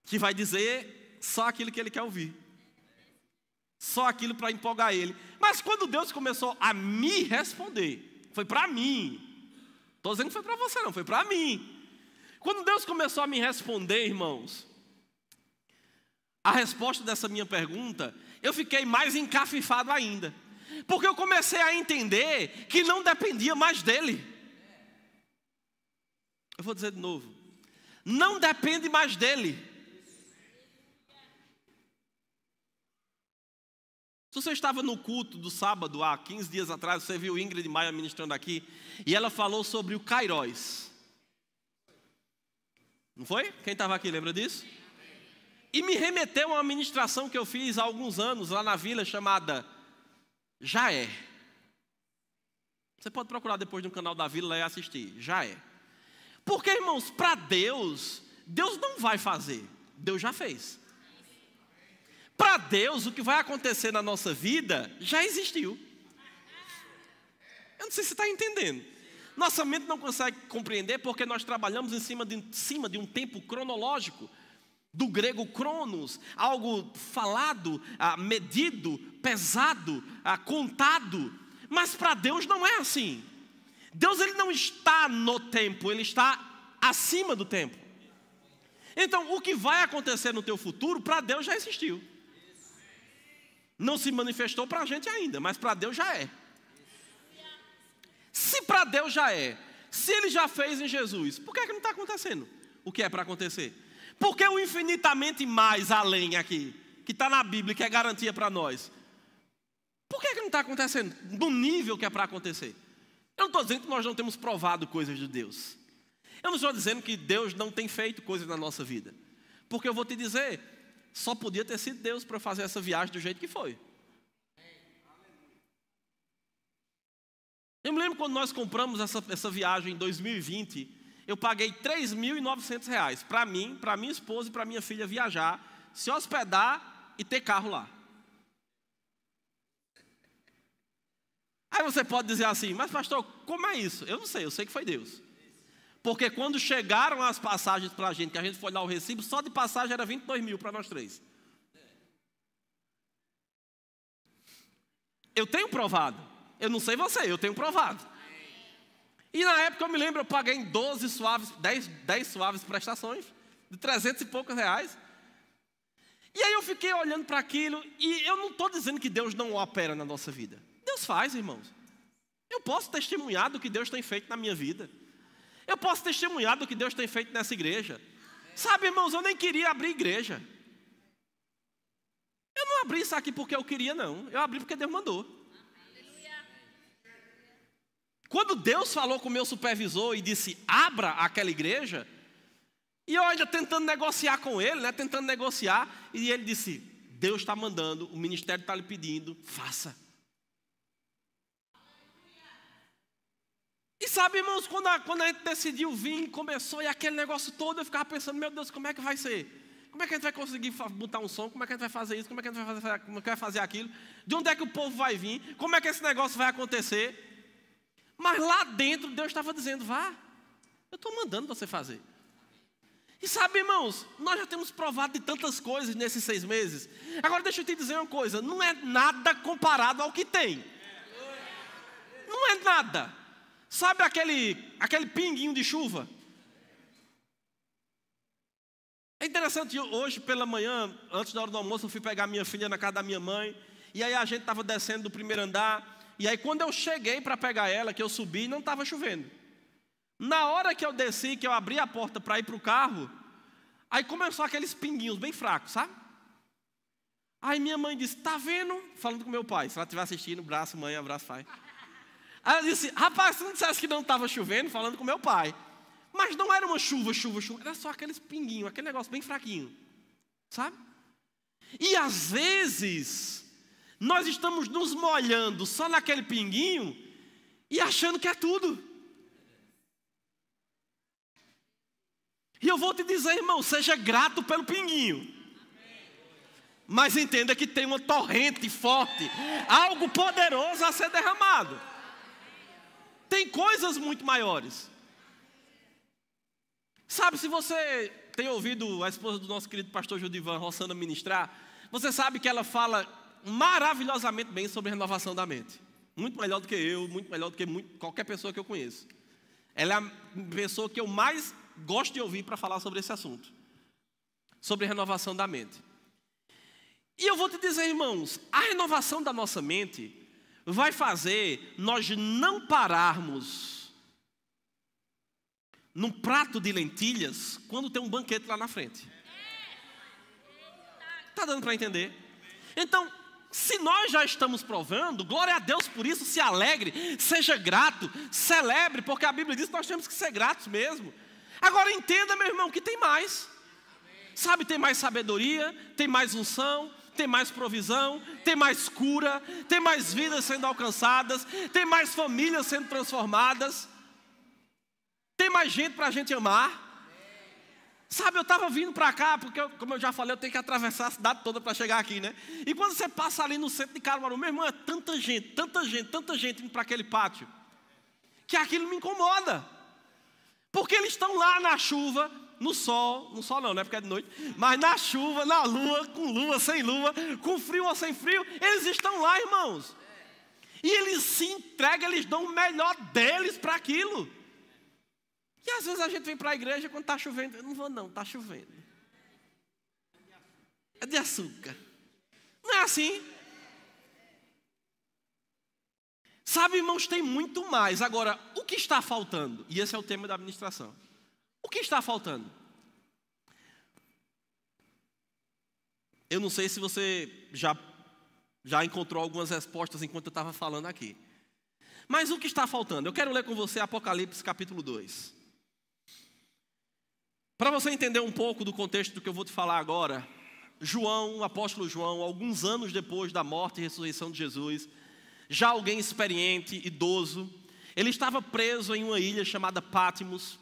que vai dizer só aquilo que ele quer ouvir. Só aquilo para empolgar ele. Mas quando Deus começou a me responder, foi para mim. Estou dizendo que foi para você não, foi para mim. Quando Deus começou a me responder, irmãos, a resposta dessa minha pergunta, eu fiquei mais encafifado ainda. Porque eu comecei a entender que não dependia mais dele. Eu vou dizer de novo. Não depende mais dele. Se você estava no culto do sábado, há 15 dias atrás, você viu Ingrid Maia ministrando aqui, e ela falou sobre o Kairos. Não foi? Quem estava aqui lembra disso? E me remeteu a uma ministração que eu fiz há alguns anos, lá na vila, chamada Já É. Você pode procurar depois no canal da vila e assistir. Já É. Porque, irmãos, para Deus, Deus não vai fazer. Deus já fez. Para Deus, o que vai acontecer na nossa vida já existiu. Eu não sei se você está entendendo. Nossa mente não consegue compreender porque nós trabalhamos em cima de um tempo cronológico. Do grego cronos, algo falado, medido, pesado, contado. Mas para Deus não é assim. Deus ele não está no tempo, Ele está acima do tempo. Então o que vai acontecer no teu futuro, para Deus já existiu. Não se manifestou para a gente ainda, mas para Deus já é. Se para Deus já é, se Ele já fez em Jesus, por que não está acontecendo o que é para acontecer? Porque o infinitamente mais além aqui, que está na Bíblia, que é garantia para nós, por que não está acontecendo no nível que é para acontecer? Eu não estou dizendo que nós não temos provado coisas de Deus. Eu não estou dizendo que Deus não tem feito coisas na nossa vida. Porque eu vou te dizer, só podia ter sido Deus para fazer essa viagem do jeito que foi. Eu me lembro quando nós compramos essa viagem em 2020, eu paguei R$3.900 para mim, para minha esposa e para minha filha viajar, se hospedar e ter carro lá. Aí você pode dizer assim, mas pastor, como é isso? Eu não sei, eu sei que foi Deus. Porque quando chegaram as passagens para a gente, que a gente foi lá o recibo, só de passagem era 22 mil para nós três. Eu tenho provado. Eu não sei você, eu tenho provado. E na época eu me lembro, eu paguei em 10 suaves prestações, de 300 e poucos reais. E aí eu fiquei olhando para aquilo, e eu não estou dizendo que Deus não opera na nossa vida. Deus faz, irmãos. Eu posso testemunhar do que Deus tem feito na minha vida. Eu posso testemunhar do que Deus tem feito nessa igreja. Sabe, irmãos, eu nem queria abrir igreja. Eu não abri isso aqui porque eu queria, não. Eu abri porque Deus mandou. Quando Deus falou com o meu supervisor e disse, abra aquela igreja, e eu ainda tentando negociar com ele, né, tentando negociar, e ele disse, Deus está mandando, o ministério está lhe pedindo, faça. E sabe, irmãos, quando a gente decidiu vir, começou, e aquele negócio todo, eu ficava pensando, meu Deus, como é que vai ser? Como é que a gente vai conseguir botar um som? Como é que a gente vai fazer isso? Como é que a gente vai fazer aquilo? De onde é que o povo vai vir? Como é que esse negócio vai acontecer? Mas lá dentro, Deus estava dizendo, vá, eu estou mandando você fazer. E sabe, irmãos, nós já temos provado de tantas coisas nesses 6 meses. Agora deixa eu te dizer uma coisa, não é nada comparado ao que tem. Não é nada. Sabe aquele pinguinho de chuva? É interessante, hoje pela manhã, antes da hora do almoço, eu fui pegar minha filha na casa da minha mãe. E aí a gente estava descendo do primeiro andar. E aí quando eu cheguei para pegar ela, que eu subi, não estava chovendo. Na hora que eu desci, que eu abri a porta para ir para o carro, aí começou aqueles pinguinhos bem fracos, sabe? Aí minha mãe disse, tá vendo? Falando com meu pai, se ela estiver assistindo, braço mãe, abraço pai. Aí ela disse, rapaz, você não dissesse que não estava chovendo? Falando com meu pai. Mas não era uma chuva, era só aqueles pinguinhos, aquele negócio bem fraquinho, sabe? E às vezes, nós estamos nos molhando só naquele pinguinho e achando que é tudo. E eu vou te dizer, irmão, seja grato pelo pinguinho. Mas entenda que tem uma torrente forte, algo poderoso a ser derramado. Tem coisas muito maiores. Sabe, se você tem ouvido a esposa do nosso querido pastor Judivan Rossana ministrar, você sabe que ela fala maravilhosamente bem sobre a renovação da mente. Muito melhor do que eu, muito melhor do que qualquer pessoa que eu conheço. Ela é a pessoa que eu mais gosto de ouvir para falar sobre esse assunto. Sobre a renovação da mente. E eu vou te dizer, irmãos, a renovação da nossa mente vai fazer nós não pararmos num prato de lentilhas quando tem um banquete lá na frente. Está dando para entender? Então, se nós já estamos provando, glória a Deus por isso, se alegre, seja grato, celebre, porque a Bíblia diz que nós temos que ser gratos mesmo. Agora entenda, meu irmão, que tem mais. Sabe, tem mais sabedoria, tem mais unção, tem mais provisão, tem mais cura, tem mais vidas sendo alcançadas, tem mais famílias sendo transformadas, tem mais gente para a gente amar. Sabe, eu estava vindo para cá, porque, como eu já falei, eu tenho que atravessar a cidade toda para chegar aqui, né? E quando você passa ali no centro de Caruaru, meu irmão, é tanta gente indo para aquele pátio, que aquilo me incomoda. Porque eles estão lá na chuva, no sol não, né, porque é de noite, mas na chuva, na lua, com lua, sem lua, com frio ou sem frio, eles estão lá, irmãos. E eles se entregam, eles dão o melhor deles para aquilo. E às vezes a gente vem para a igreja quando está chovendo. Eu não vou não, está chovendo. É de açúcar. Não é assim. Sabe, irmãos, tem muito mais. Agora, o que está faltando? E esse é o tema da administração. O que está faltando? Eu não sei se você já encontrou algumas respostas enquanto eu estava falando aqui. Mas o que está faltando? Eu quero ler com você Apocalipse capítulo 2. Para você entender um pouco do contexto do que eu vou te falar agora, João, o apóstolo João, alguns anos depois da morte e ressurreição de Jesus, já alguém experiente, idoso, ele estava preso em uma ilha chamada Patmos.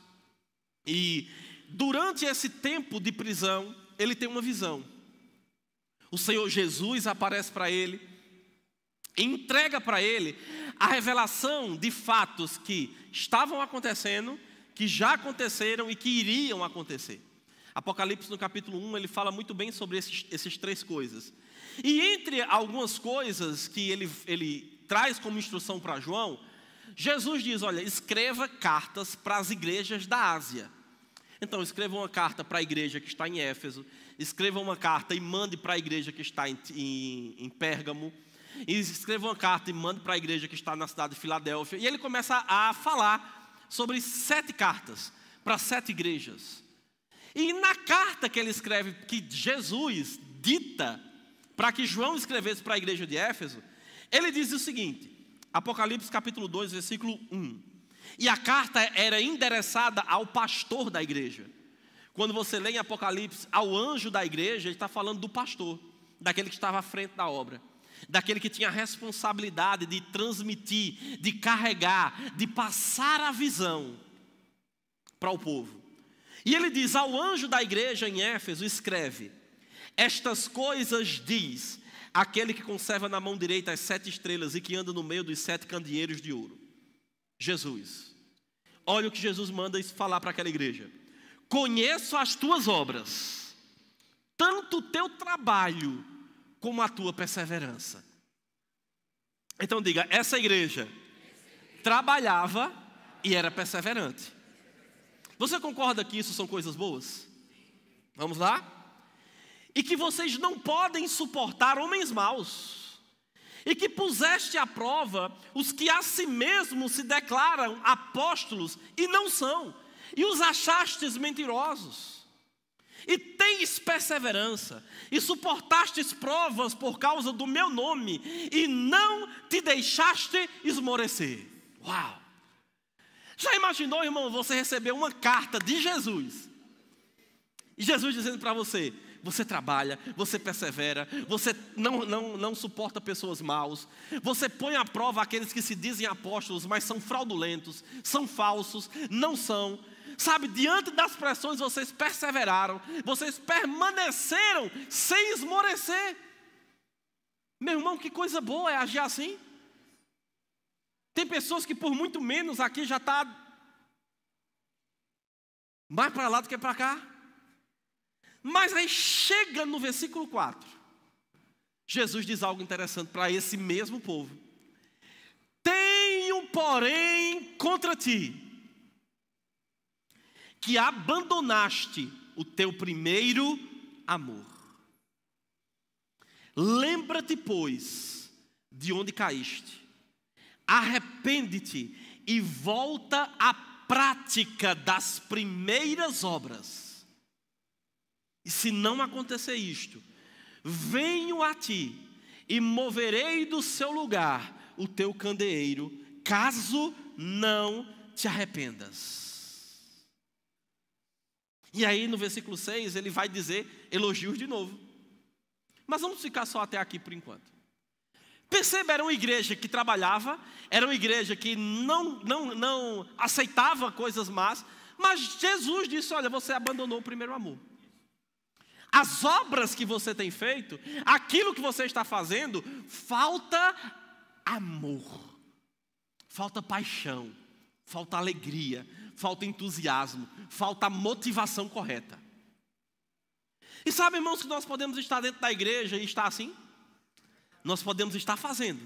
E durante esse tempo de prisão, ele tem uma visão. O Senhor Jesus aparece para ele, e entrega para ele a revelação de fatos que estavam acontecendo, que já aconteceram e que iriam acontecer. Apocalipse no capítulo 1, ele fala muito bem sobre esses três coisas. E entre algumas coisas que ele traz como instrução para João, Jesus diz, olha, escreva cartas para as igrejas da Ásia. Então, escreva uma carta para a igreja que está em Éfeso, escreva uma carta e mande para a igreja que está em Pérgamo, e escreva uma carta e mande para a igreja que está na cidade de Filadélfia. E ele começa a falar sobre 7 cartas para 7 igrejas. E na carta que ele escreve, que Jesus dita para que João escrevesse para a igreja de Éfeso, ele diz o seguinte, Apocalipse capítulo 2, versículo 1. E a carta era endereçada ao pastor da igreja. Quando você lê em Apocalipse ao anjo da igreja, ele está falando do pastor, daquele que estava à frente da obra, daquele que tinha a responsabilidade de transmitir, de carregar, de passar a visão para o povo. E ele diz ao anjo da igreja em Éfeso, escreve, estas coisas diz aquele que conserva na mão direita as 7 estrelas e que anda no meio dos 7 candeeiros de ouro. Jesus. Olha o que Jesus manda falar para aquela igreja. Conheço as tuas obras, tanto o teu trabalho como a tua perseverança. Então diga, essa igreja trabalhava e era perseverante. Você concorda que isso são coisas boas? Vamos lá? E que vocês não podem suportar homens maus, e que puseste à prova os que a si mesmos se declaram apóstolos e não são, e os achastes mentirosos. E tens perseverança, e suportastes provas por causa do meu nome, e não te deixaste esmorecer. Uau! Já imaginou, irmão, você receber uma carta de Jesus, e Jesus dizendo para você, você trabalha, você persevera, você não suporta pessoas maus, você põe à prova aqueles que se dizem apóstolos, mas são fraudulentos, são falsos, não são. Sabe, diante das pressões vocês perseveraram, vocês permaneceram sem esmorecer. Meu irmão, que coisa boa é agir assim. Tem pessoas que por muito menos aqui já está mais para lá do que para cá. Mas aí chega no versículo 4. Jesus diz algo interessante para esse mesmo povo. Tenho, porém, contra ti, que abandonaste o teu primeiro amor. Lembra-te, pois, de onde caíste. Arrepende-te e volta à prática das primeiras obras. E se não acontecer isto, venho a ti e moverei do seu lugar o teu candeeiro, caso não te arrependas. E aí no versículo 6 ele vai dizer elogios de novo. Mas vamos ficar só até aqui por enquanto. Perceba, era uma igreja que trabalhava, era uma igreja que não aceitava coisas más, mas Jesus disse, olha, você abandonou o primeiro amor. As obras que você tem feito, aquilo que você está fazendo, falta amor, falta paixão, falta alegria, falta entusiasmo, falta motivação correta. E sabe, irmãos, que nós podemos estar dentro da igreja e estar assim? Nós podemos estar fazendo,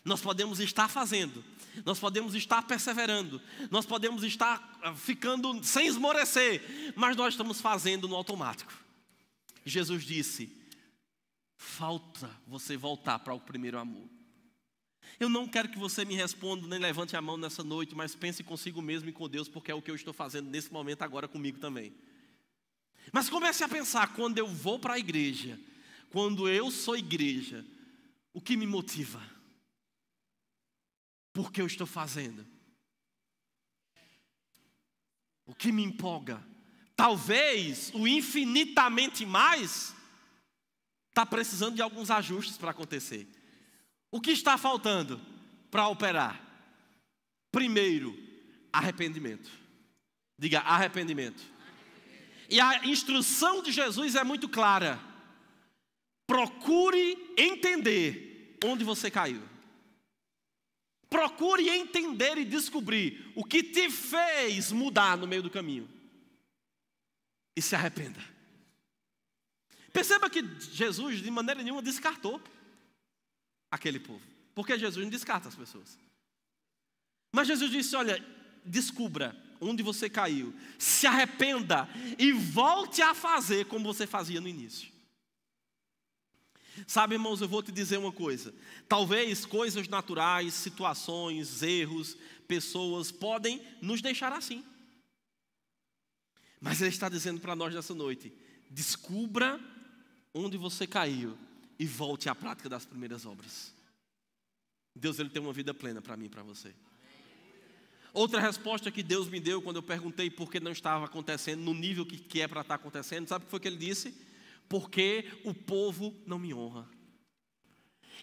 nós podemos estar fazendo, nós podemos estar perseverando, nós podemos estar ficando sem esmorecer, mas nós estamos fazendo no automático. Jesus disse, falta você voltar para o primeiro amor. Eu não quero que você me responda, nem levante a mão nessa noite, mas pense consigo mesmo e com Deus, porque é o que eu estou fazendo nesse momento agora comigo também. Mas comece a pensar, quando eu vou para a igreja, quando eu sou igreja, o que me motiva? Por que eu estou fazendo? O que me empolga? Talvez o infinitamente mais está precisando de alguns ajustes para acontecer. O que está faltando para operar? Primeiro, arrependimento. Diga, arrependimento. E a instrução de Jesus é muito clara. Procure entender onde você caiu. Procure entender e descobrir o que te fez mudar no meio do caminho. E se arrependa. Perceba que Jesus de maneira nenhuma descartou aquele povo. Porque Jesus não descarta as pessoas. Mas Jesus disse, olha, descubra onde você caiu. Se arrependa e volte a fazer como você fazia no início. Sabe, irmãos, eu vou te dizer uma coisa. Talvez coisas naturais, situações, erros, pessoas podem nos deixar assim. Mas Ele está dizendo para nós nessa noite, descubra onde você caiu e volte à prática das primeiras obras. Deus, Ele tem uma vida plena para mim e para você. Outra resposta que Deus me deu quando eu perguntei por que não estava acontecendo no nível que é para estar acontecendo, sabe o que foi que Ele disse? Porque o povo não me honra.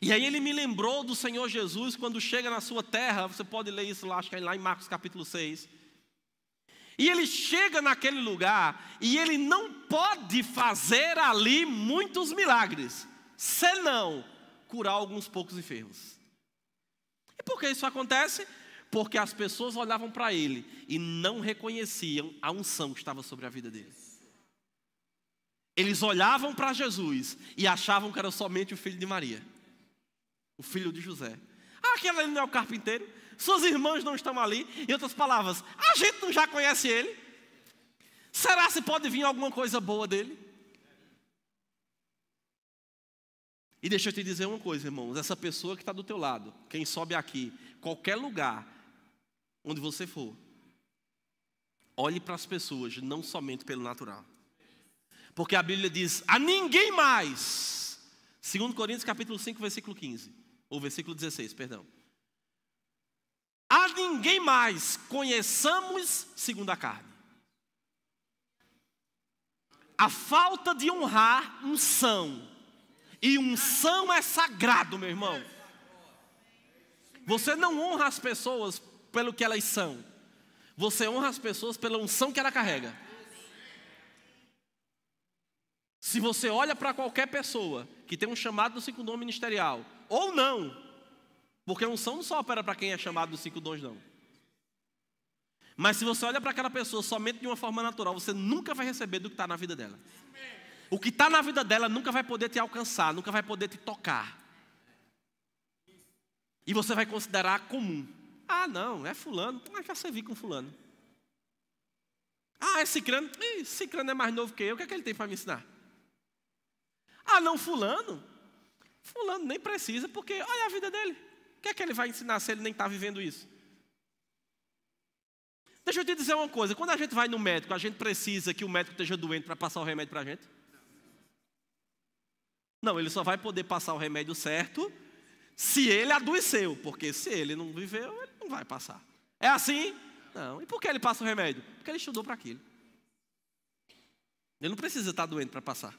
E aí Ele me lembrou do Senhor Jesus quando chega na sua terra, você pode ler isso lá, acho que é lá em Marcos capítulo 6. E Ele chega naquele lugar e Ele não pode fazer ali muitos milagres, senão curar alguns poucos enfermos. E por que isso acontece? Porque as pessoas olhavam para Ele e não reconheciam a unção que estava sobre a vida deles. Eles olhavam para Jesus e achavam que era somente o filho de Maria, o filho de José. Ah, aquele ali não é o carpinteiro? Suas irmãs não estão ali? Em outras palavras, a gente não já conhece ele? Será se pode vir alguma coisa boa dele? E deixa eu te dizer uma coisa, irmãos. Essa pessoa que está do teu lado, quem sobe aqui, qualquer lugar onde você for, olhe para as pessoas, não somente pelo natural. Porque a Bíblia diz, a ninguém mais. 2 Coríntios capítulo 5, versículo 15. Ou versículo 16, perdão. A ninguém mais conheçamos segundo a carne. A falta de honrar unção. E unção é sagrado, meu irmão. Você não honra as pessoas pelo que elas são. Você honra as pessoas pela unção que ela carrega. Se você olha para qualquer pessoa que tem um chamado do 5 dom ministerial, ou não, porque a unção não só opera para quem é chamado dos 5 dons, não. Mas se você olha para aquela pessoa somente de uma forma natural, você nunca vai receber do que está na vida dela. O que está na vida dela nunca vai poder te alcançar, nunca vai poder te tocar. E você vai considerar comum. Ah, não, é fulano, mas já servi com fulano. Ah, é cicrano, cicrano é mais novo que eu, o que é que ele tem para me ensinar? Ah, não, fulano nem precisa, porque olha a vida dele. O que é que ele vai ensinar se ele nem está vivendo isso? Deixa eu te dizer uma coisa, quando a gente vai no médico, a gente precisa que o médico esteja doente para passar o remédio para a gente? Não, ele só vai poder passar o remédio certo se ele adoeceu, porque se ele não viveu, ele não vai passar. É assim? Não. E por que ele passa o remédio? Porque ele estudou para aquilo. Ele não precisa estar doente para passar.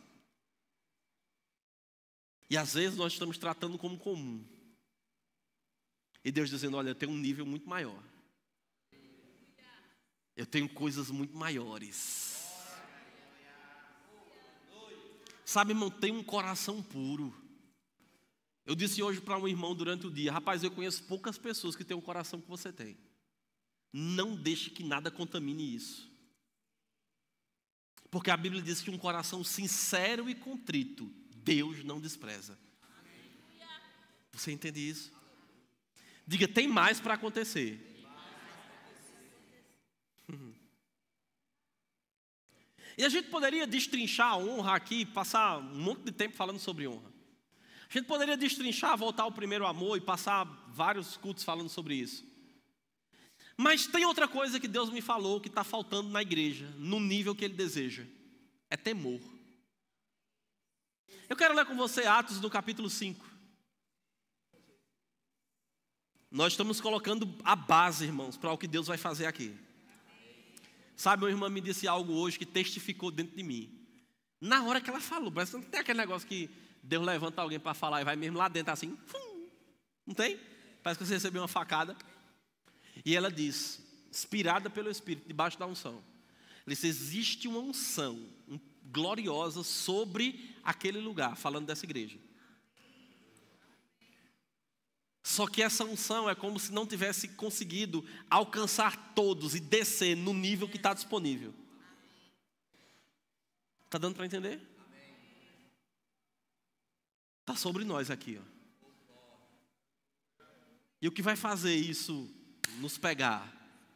E às vezes nós estamos tratando como comum. E Deus dizendo, olha, eu tenho um nível muito maior. Eu tenho coisas muito maiores. Sabe, irmão, tem um coração puro. Eu disse hoje para um irmão durante o dia, rapaz, eu conheço poucas pessoas que têm o coração que você tem. Não deixe que nada contamine isso. Porque a Bíblia diz que um coração sincero e contrito, Deus não despreza. Você entende isso? Diga, tem mais para acontecer. E a gente poderia destrinchar a honra aqui, passar um monte de tempo falando sobre honra. A gente poderia destrinchar, voltar ao primeiro amor e passar vários cultos falando sobre isso. Mas tem outra coisa que Deus me falou que está faltando na igreja, no nível que Ele deseja. É temor. Eu quero ler com você Atos no capítulo 5. Nós estamos colocando a base, irmãos, para o que Deus vai fazer aqui. Sabe, minha irmã me disse algo hoje que testificou dentro de mim. Na hora que ela falou, parece que não tem aquele negócio que Deus levanta alguém para falar e vai mesmo lá dentro assim. Não tem? Parece que você recebeu uma facada. E ela diz, inspirada pelo Espírito, debaixo da unção. Ela disse, existe uma unção gloriosa sobre aquele lugar, falando dessa igreja. Só que essa unção é como se não tivesse conseguido alcançar todos e descer no nível que está disponível. Está dando para entender? Está sobre nós aqui, ó. E o que vai fazer isso nos pegar,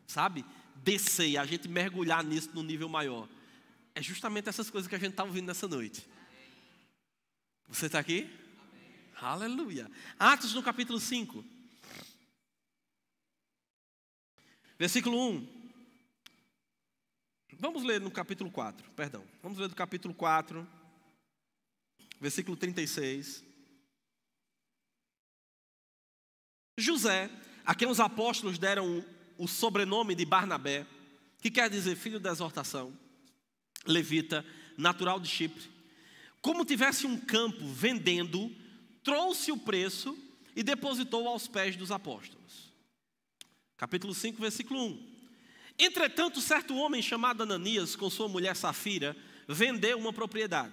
sabe? Descer e a gente mergulhar nisso no nível maior. É justamente essas coisas que a gente está ouvindo nessa noite. Você está aqui? Aleluia. Atos no capítulo 5. Versículo 1. Vamos ler no capítulo 4, perdão. Vamos ler do capítulo 4, versículo 36. José, a quem os apóstolos deram o sobrenome de Barnabé, que quer dizer filho da exortação, levita, natural de Chipre, como tivesse um campo vendendo, trouxe o preço e depositou aos pés dos apóstolos. Capítulo 5, versículo 1. Entretanto, certo homem chamado Ananias, com sua mulher Safira, vendeu uma propriedade.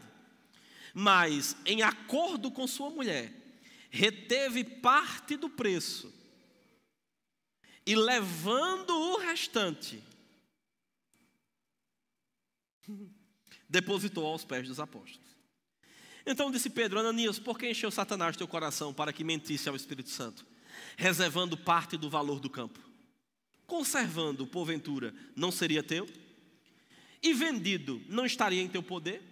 Mas, em acordo com sua mulher, reteve parte do preço e, levando o restante, depositou aos pés dos apóstolos. Então disse Pedro, Ananias, por que encheu Satanás teu coração para que mentisse ao Espírito Santo, reservando parte do valor do campo? Conservando, porventura, não seria teu? E vendido, não estaria em teu poder?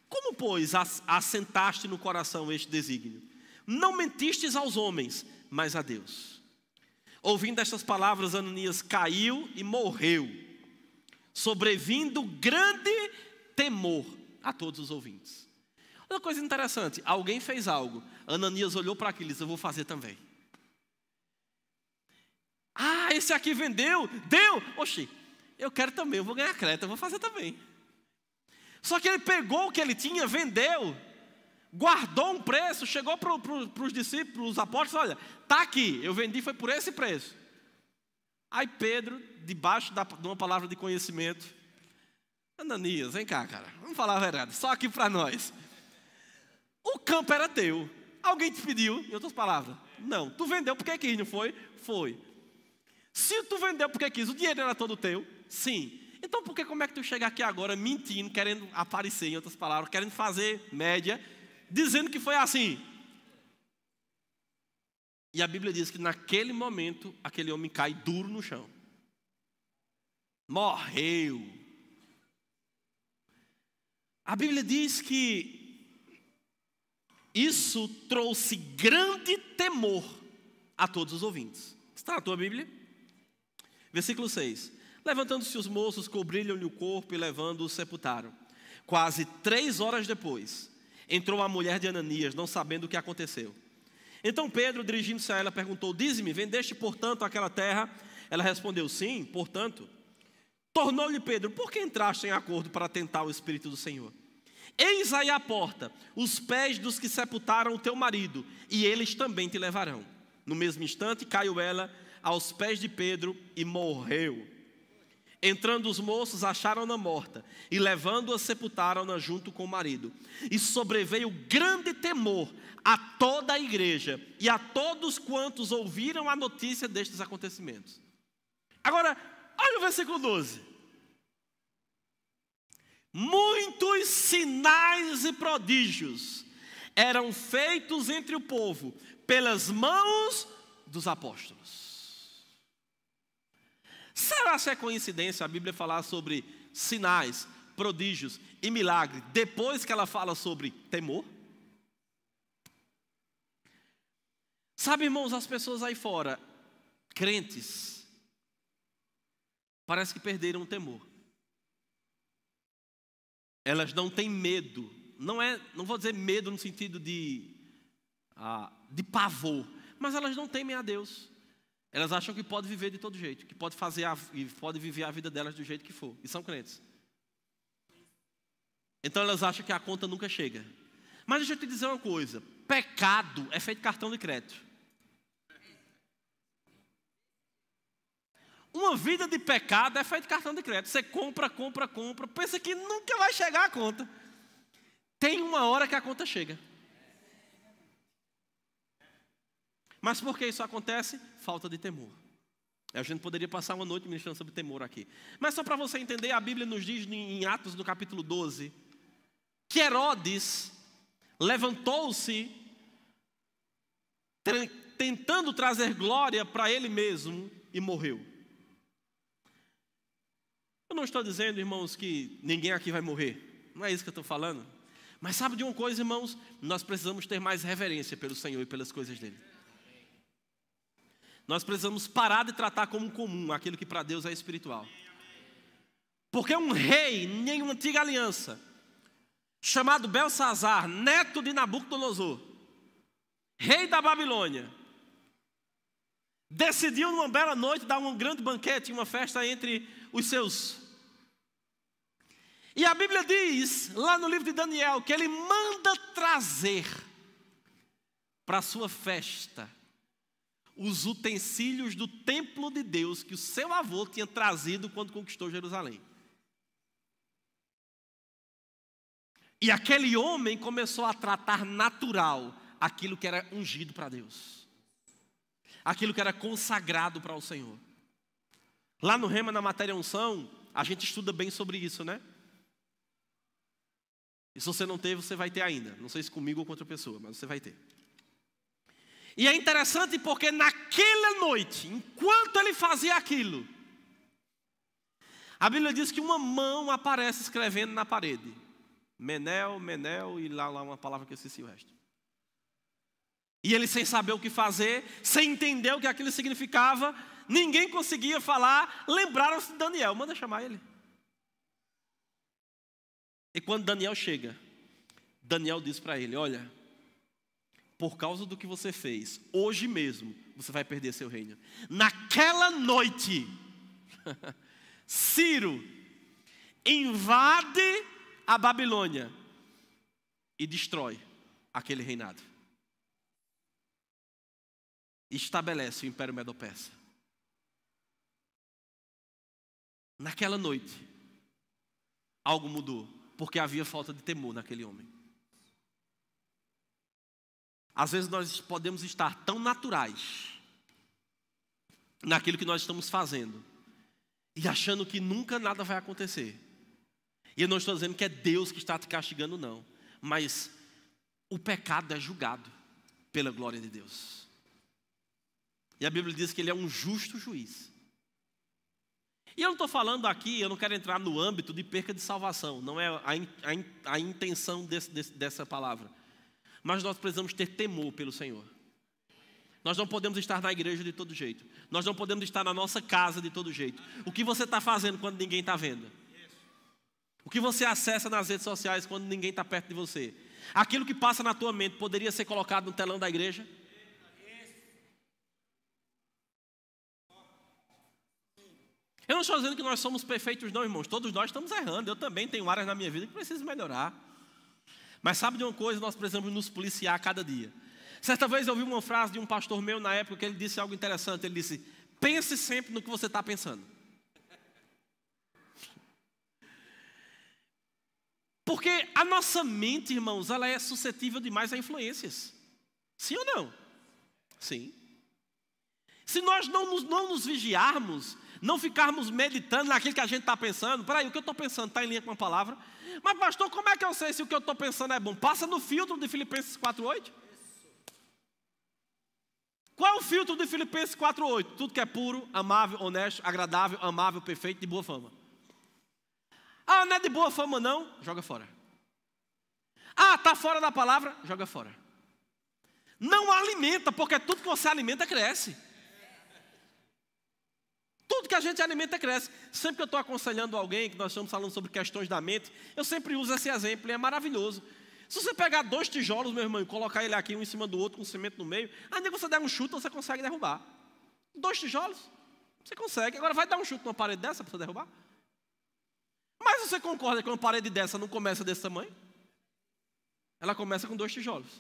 Como, pois, assentaste no coração este desígnio? Não mentistes aos homens, mas a Deus. Ouvindo estas palavras, Ananias caiu e morreu, sobrevindo grande temor a todos os ouvintes. Uma coisa interessante, alguém fez algo, Ananias olhou para aquilo e disse, eu vou fazer também. Ah, esse aqui vendeu, deu, oxi, eu quero também, eu vou ganhar crédito, eu vou fazer também. Só que ele pegou o que ele tinha, vendeu, guardou um preço, chegou para os discípulos, os apóstolos, olha, está aqui, eu vendi, foi por esse preço. Aí Pedro, debaixo de uma palavra de conhecimento, Ananias, vem cá, cara, vamos falar a verdade, só aqui para nós. O campo era teu, alguém te pediu, em outras palavras, não, tu vendeu porque quis, não foi? Foi. Se tu vendeu porque quis, o dinheiro era todo teu? Sim. Então por que como é que tu chega aqui agora mentindo, querendo aparecer, em outras palavras, querendo fazer média, dizendo que foi assim? E a Bíblia diz que naquele momento, aquele homem cai duro no chão. Morreu. A Bíblia diz que isso trouxe grande temor a todos os ouvintes. Está na tua Bíblia? Versículo 6. Levantando-se os moços, cobriram-lhe o corpo e levando-o sepultaram. Quase 3 horas depois, entrou a mulher de Ananias, não sabendo o que aconteceu. Então Pedro, dirigindo-se a ela, perguntou, dize-me, vendeste portanto aquela terra? Ela respondeu, sim, portanto. Tornou-lhe Pedro, por que entraste em acordo para tentar o Espírito do Senhor? Eis aí a porta, os pés dos que sepultaram o teu marido, e eles também te levarão. No mesmo instante, caiu ela aos pés de Pedro e morreu. Entrando os moços, acharam-na morta, e levando-a, sepultaram-na junto com o marido. E sobreveio grande temor a toda a igreja, e a todos quantos ouviram a notícia destes acontecimentos. Agora, olha o versículo 12. Muitos sinais e prodígios eram feitos entre o povo, pelas mãos dos apóstolos. Será que é coincidência a Bíblia falar sobre sinais, prodígios e milagre depois que ela fala sobre temor? Sabe, irmãos, as pessoas aí fora, crentes, parece que perderam o temor. Elas não têm medo. Não vou dizer medo no sentido de pavor, mas elas não temem a Deus. Elas acham que pode viver de todo jeito, que pode viver a vida delas do jeito que for. E são crentes. Então elas acham que a conta nunca chega. Mas deixa eu te dizer uma coisa: pecado é feito cartão de crédito. Uma vida de pecado é feito cartão de crédito. Você compra, pensa que nunca vai chegar a conta. Tem uma hora que a conta chega. Mas por que isso acontece? Falta de temor. A gente poderia passar uma noite ministrando sobre temor aqui. Mas só para você entender, a Bíblia nos diz em Atos, no capítulo 12, que Herodes levantou-se tentando trazer glória para ele mesmo e morreu. Eu não estou dizendo, irmãos, que ninguém aqui vai morrer. Não é isso que eu estou falando. Mas sabe de uma coisa, irmãos? Nós precisamos ter mais reverência pelo Senhor e pelas coisas dele. Nós precisamos parar de tratar como comum aquilo que para Deus é espiritual. Porque um rei, em uma antiga aliança, chamado Belsazar, neto de Nabucodonosor, rei da Babilônia, decidiu numa bela noite dar um grande banquete, uma festa entre os seus. E a Bíblia diz, lá no livro de Daniel, que ele manda trazer para a sua festa os utensílios do templo de Deus que o seu avô tinha trazido quando conquistou Jerusalém. E aquele homem começou a tratar natural aquilo que era ungido para Deus, aquilo que era consagrado para o Senhor. Lá no Rema, na matéria unção, a gente estuda bem sobre isso, né? E se você não teve, você vai ter ainda. Não sei se comigo ou com outra pessoa, mas você vai ter. E é interessante porque naquela noite, enquanto ele fazia aquilo, a Bíblia diz que uma mão aparece escrevendo na parede. Menel, e lá uma palavra que eu esqueci o resto. E ele, sem saber o que fazer, sem entender o que aquilo significava, ninguém conseguia falar, lembraram-se de Daniel. Manda chamar ele. E quando Daniel chega, Daniel diz para ele: olha, por causa do que você fez, hoje mesmo você vai perder seu reino. Naquela noite, Ciro invade a Babilônia e destrói aquele reinado. Estabelece o Império Medo-Persa. Naquela noite, algo mudou, porque havia falta de temor naquele homem. Às vezes nós podemos estar tão naturais naquilo que nós estamos fazendo e achando que nunca nada vai acontecer. E eu não estou dizendo que é Deus que está te castigando, não. Mas o pecado é julgado pela glória de Deus. E a Bíblia diz que Ele é um justo juiz. E eu não estou falando aqui, eu não quero entrar no âmbito de perca de salvação. Não é a intenção dessa palavra. Mas nós precisamos ter temor pelo Senhor. Nós não podemos estar na igreja de todo jeito. Nós não podemos estar na nossa casa de todo jeito. O que você está fazendo quando ninguém está vendo? O que você acessa nas redes sociais quando ninguém está perto de você? Aquilo que passa na tua mente poderia ser colocado no telão da igreja? Eu não estou dizendo que nós somos perfeitos não, irmãos. Todos nós estamos errando. Eu também tenho áreas na minha vida que preciso melhorar. Mas sabe de uma coisa? Nós precisamos nos policiar a cada dia. Certa vez eu ouvi uma frase de um pastor meu na época que ele disse algo interessante. Ele disse: pense sempre no que você está pensando. Porque a nossa mente, irmãos, ela é suscetível demais a influências. Sim ou não? Sim. Se nós não nos vigiarmos, não ficarmos meditando naquilo que a gente está pensando. Peraí, o que eu estou pensando está em linha com a palavra. Mas pastor, como é que eu sei se o que eu estou pensando é bom? Passa no filtro de Filipenses 4:8. Qual é o filtro de Filipenses 4:8? Tudo que é puro, amável, honesto, agradável, amável, perfeito, de boa fama. Ah, não é de boa fama não? Joga fora. Ah, está fora da palavra? Joga fora. Não alimenta, porque tudo que você alimenta cresce. Tudo que a gente alimenta cresce. Sempre que eu estou aconselhando alguém, que nós estamos falando sobre questões da mente, eu sempre uso esse exemplo e é maravilhoso. Se você pegar 2 tijolos, meu irmão, e colocar ele aqui um em cima do outro com cimento no meio, ainda que você der um chute, você consegue derrubar. 2 tijolos, você consegue. Agora vai dar um chute numa parede dessa para você derrubar? Mas você concorda que uma parede dessa não começa desse tamanho? Ela começa com 2 tijolos.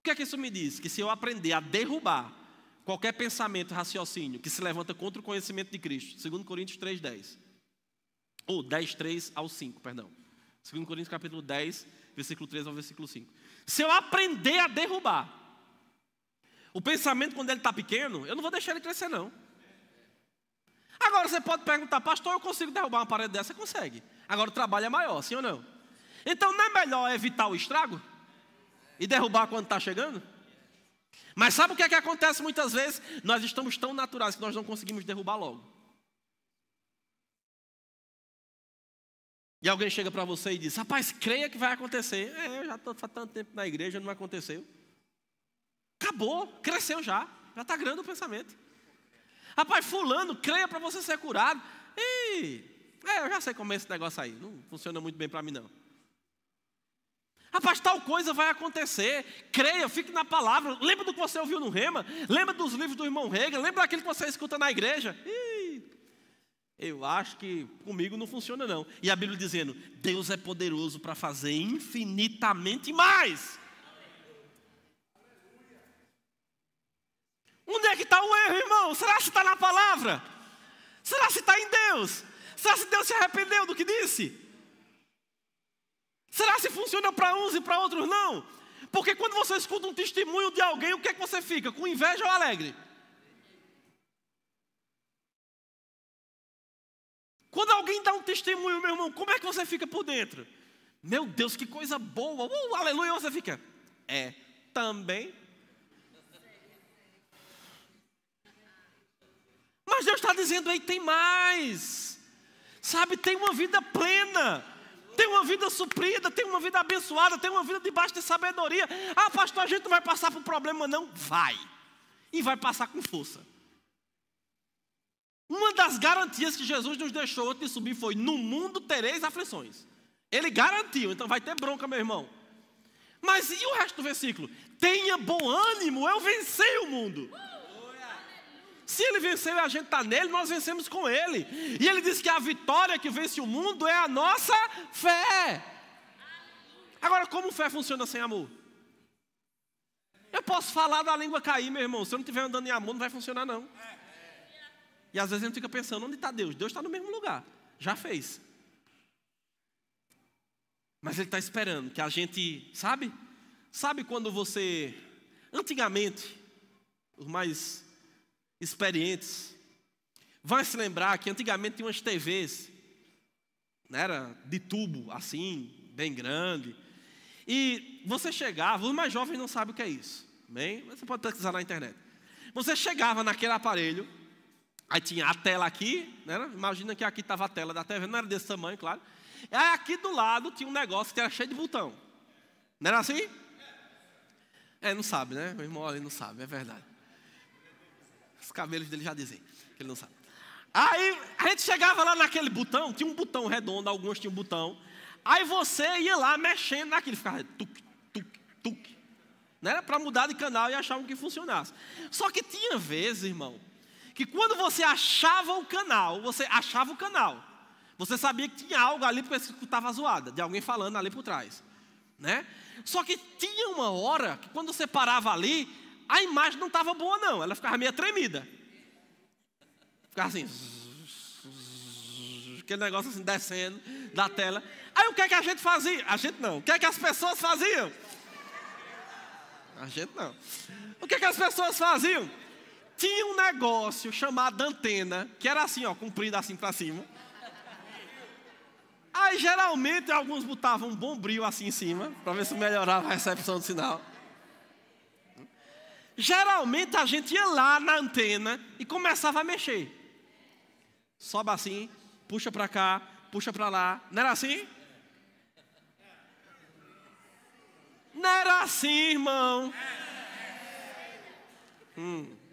O que é que isso me diz? Que se eu aprender a derrubar qualquer pensamento, raciocínio que se levanta contra o conhecimento de Cristo, 2 Coríntios 3:10, ou 10:3 ao 5, perdão. 2 Coríntios capítulo 10, versículo 3 ao versículo 5. Se eu aprender a derrubar o pensamento quando ele está pequeno, eu não vou deixar ele crescer não. Agora você pode perguntar, pastor, eu consigo derrubar uma parede dessa? Você consegue. Agora o trabalho é maior, sim ou não? Então não é melhor evitar o estrago? E derrubar quando está chegando? Mas sabe o que é que acontece muitas vezes? Nós estamos tão naturais que nós não conseguimos derrubar logo. E alguém chega para você e diz, rapaz, creia que vai acontecer. Eu já estou há tanto tempo na igreja, não aconteceu. Acabou, cresceu já está grande o pensamento. Rapaz, fulano, creia para você ser curado. Eu já sei como é esse negócio aí, não funciona muito bem para mim não. Rapaz, tal coisa vai acontecer. Creia, fique na palavra. Lembra do que você ouviu no Rema? Lembra dos livros do irmão Reagan? Lembra daquilo que você escuta na igreja? Eu acho que comigo não funciona não. E a Bíblia dizendo, Deus é poderoso para fazer infinitamente mais. Onde é que está o erro, irmão? Será que está na palavra? Será que está em Deus? Será que Deus se arrependeu do que disse? Será que funciona para uns e para outros não? Porque quando você escuta um testemunho de alguém, o que é que você fica? Com inveja ou alegre? Quando alguém dá um testemunho, meu irmão, como é que você fica por dentro? Meu Deus, que coisa boa, aleluia, você fica, também. Mas Deus está dizendo, aí tem mais, sabe, tem uma vida plena, tem uma vida suprida, tem uma vida abençoada, tem uma vida debaixo de sabedoria. Ah, pastor, a gente não vai passar por problema não? Vai, e vai passar com força. Uma das garantias que Jesus nos deixou antes de subir foi, no mundo tereis aflições. Ele garantiu, então vai ter bronca, meu irmão. Mas e o resto do versículo? Tenha bom ânimo, eu venci o mundo. Se ele venceu e a gente está nele, nós vencemos com ele. E ele diz que a vitória que vence o mundo é a nossa fé. Agora, como fé funciona sem amor? Eu posso falar da língua cair, meu irmão. Se eu não estiver andando em amor, não vai funcionar não. E às vezes a gente fica pensando, onde está Deus? Deus está no mesmo lugar, já fez. Mas Ele está esperando que a gente, sabe quando você, antigamente, os mais experientes, vai se lembrar que antigamente tinha umas TVs, né, era de tubo, assim, bem grande. E você chegava, os mais jovens não sabem o que é isso, bem? Você pode pesquisar na internet. Você chegava naquele aparelho, aí tinha a tela aqui, né? Imagina que aqui estava a tela da TV, não era desse tamanho, claro. E aí aqui do lado tinha um negócio que era cheio de botão. Não era assim? Não sabe, né? Meu irmão, ele não sabe, é verdade. Os cabelos dele já dizem que ele não sabe. Aí a gente chegava lá naquele botão, tinha um botão redondo, alguns tinham um botão. Aí você ia lá mexendo naquilo, ficava tuc, tuc, tuc. Não era para mudar de canal e achar um que funcionasse. Só que tinha vezes, irmão, que quando você achava o canal, você sabia que tinha algo ali porque você escutava a zoada, de alguém falando ali por trás, né? Só que tinha uma hora que quando você parava ali, a imagem não estava boa não, ela ficava meio tremida. Ficava assim, aquele negócio assim descendo da tela. Aí o que é que a gente fazia? A gente não, o que é que as pessoas faziam? A gente não. O que é que as pessoas faziam? Tinha um negócio chamado antena, que era assim, ó, comprido assim para cima. Aí geralmente alguns botavam um bombril assim em cima, para ver se melhorava a recepção do sinal. Geralmente a gente ia lá na antena e começava a mexer. Sobe assim, puxa para cá, puxa para lá. Não era assim? Não era assim, irmão.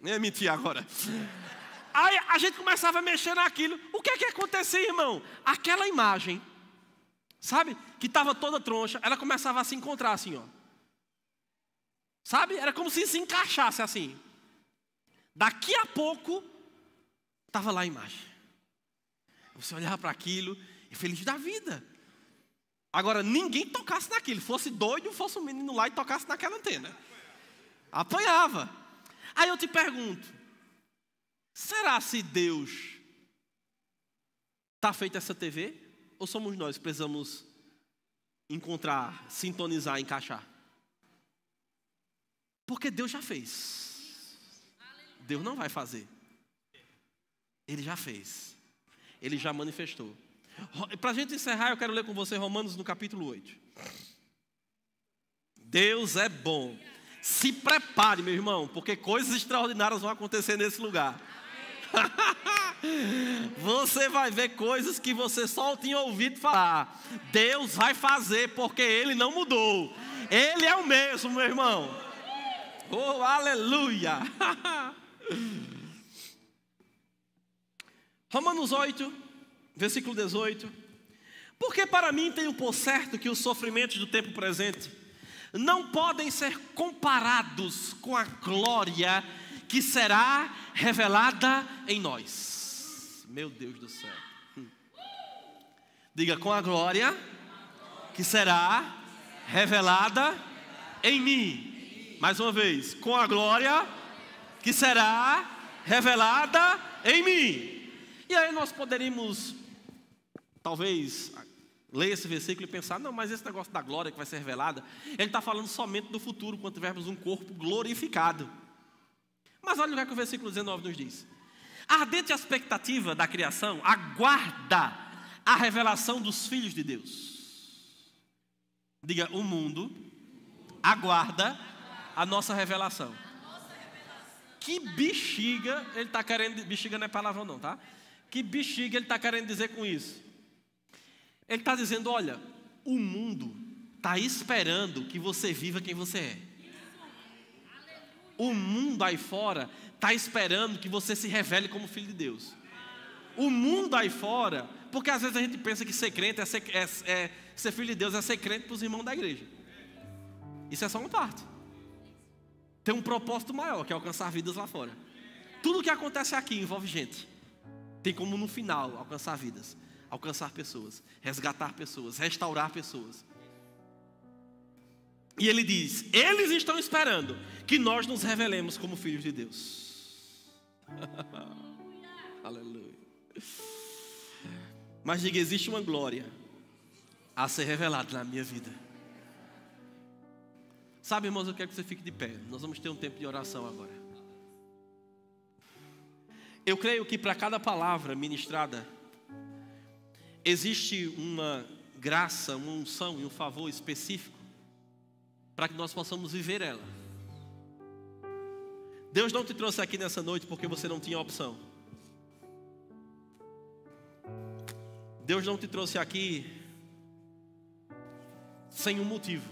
Nem mentir agora. Aí a gente começava a mexer naquilo. O que acontecia, irmão? Aquela imagem, sabe, que estava toda troncha, ela começava a se encontrar assim, ó. Sabe? Era como se encaixasse assim. Daqui a pouco, estava lá a imagem. Você olhava para aquilo e feliz da vida. Agora, ninguém tocasse naquilo. Fosse doido, fosse um menino lá e tocasse naquela antena. Apanhava. Aí eu te pergunto, será se Deus está feita essa TV? Ou somos nós que precisamos encontrar, sintonizar, encaixar? Porque Deus já fez. Deus não vai fazer. Ele já fez. Ele já manifestou. Para a gente encerrar, eu quero ler com você Romanos no capítulo 8. Deus é bom. Se prepare, meu irmão, porque coisas extraordinárias vão acontecer nesse lugar. Você vai ver coisas que você só tinha ouvido falar. Deus vai fazer, porque Ele não mudou. Ele é o mesmo, meu irmão. Oh, aleluia. Romanos 8, versículo 18. Porque para mim tenho por certo que os sofrimentos do tempo presente não podem ser comparados com a glória que será revelada em nós. Meu Deus do céu. Diga, com a glória que será revelada em mim. Mais uma vez, com a glória que será revelada em mim. E aí nós poderíamos, talvez, ler esse versículo e pensar, não, mas esse negócio da glória que vai ser revelada, ele está falando somente do futuro, quando tivermos um corpo glorificado. Mas olha o que o versículo 19 nos diz. A ardente expectativa da criação aguarda a revelação dos filhos de Deus. Diga, o mundo aguarda a nossa revelação. Que bexiga ele está querendo... Bexiga não é palavrão não, tá? Que bexiga ele está querendo dizer com isso? Ele está dizendo, olha, o mundo está esperando que você viva quem você é. O mundo aí fora está esperando que você se revele como filho de Deus. O mundo aí fora, porque às vezes a gente pensa que ser crente ser filho de Deus é ser crente para os irmãos da igreja. Isso é só uma parte. Tem um propósito maior, que é alcançar vidas lá fora. Tudo que acontece aqui envolve gente. Tem como no final alcançar vidas, alcançar pessoas, resgatar pessoas, restaurar pessoas. E ele diz, eles estão esperando que nós nos revelemos como filhos de Deus. Aleluia. Mas diga, existe uma glória a ser revelada na minha vida. Sabe, irmãos, eu quero que você fique de pé. Nós vamos ter um tempo de oração agora. Eu creio que para cada palavra ministrada existe uma graça, uma unção e um favor específico para que nós possamos viver ela. Deus não te trouxe aqui nessa noite porque você não tinha opção. Deus não te trouxe aqui sem um motivo.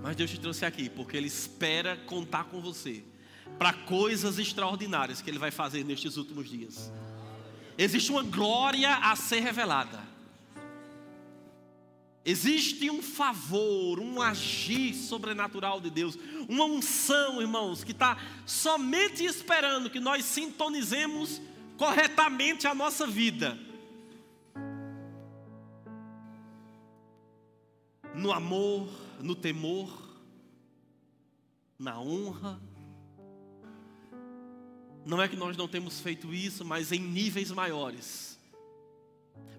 Mas Deus te trouxe aqui porque Ele espera contar com você para coisas extraordinárias que Ele vai fazer nestes últimos dias. Existe uma glória a ser revelada. Existe um favor, um agir sobrenatural de Deus, uma unção, irmãos, que está somente esperando que nós sintonizemos corretamente a nossa vida. No amor, no temor, na honra. Não é que nós não temos feito isso, mas em níveis maiores.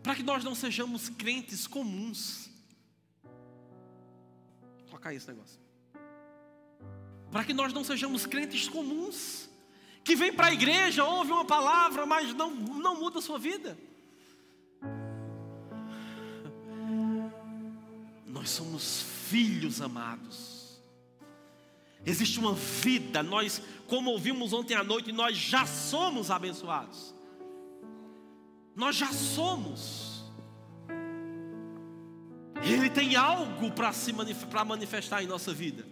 Para que nós não sejamos crentes comuns. Toca aí esse negócio. Para que nós não sejamos crentes comuns. Que vem para a igreja, ouve uma palavra, mas não muda a sua vida. Nós somos filhos amados. Existe uma vida, nós, como ouvimos ontem à noite, nós já somos abençoados. Nós já somos. Ele tem algo para manifestar em nossa vida.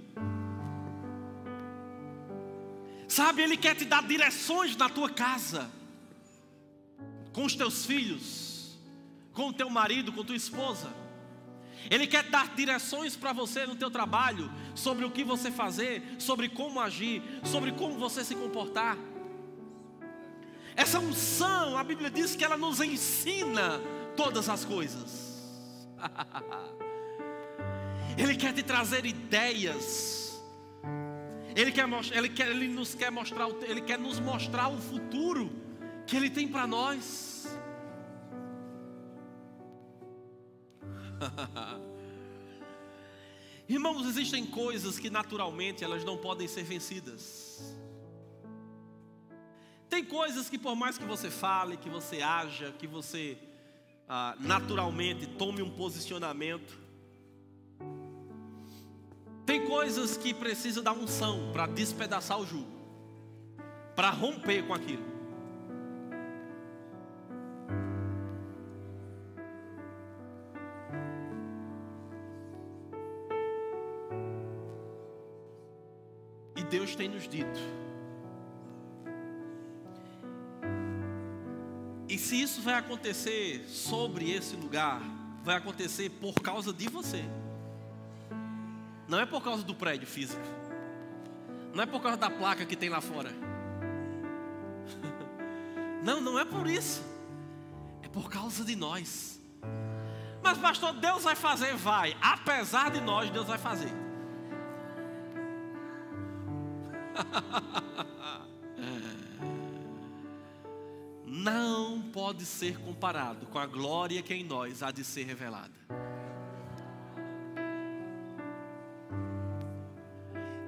Sabe, Ele quer te dar direções na tua casa, com os teus filhos, com o teu marido, com tua esposa. Ele quer dar direções para você no teu trabalho, sobre o que você fazer, sobre como agir, sobre como você se comportar. Essa unção, a Bíblia diz que ela nos ensina todas as coisas. Ele quer te trazer ideias. Ele quer nos mostrar o futuro que Ele tem para nós. Irmãos, existem coisas que naturalmente elas não podem ser vencidas. Tem coisas que por mais que você fale, que você haja, que você naturalmente tome um posicionamento, tem coisas que precisa da unção para despedaçar o jugo, para romper com aquilo. E Deus tem nos dito, e se isso vai acontecer sobre esse lugar, vai acontecer por causa de você. Não é por causa do prédio físico. Não é por causa da placa que tem lá fora. Não é por isso. É por causa de nós. Mas pastor, Deus vai fazer? Vai. Apesar de nós, Deus vai fazer. Não pode ser comparado com a glória que em nós há de ser revelada.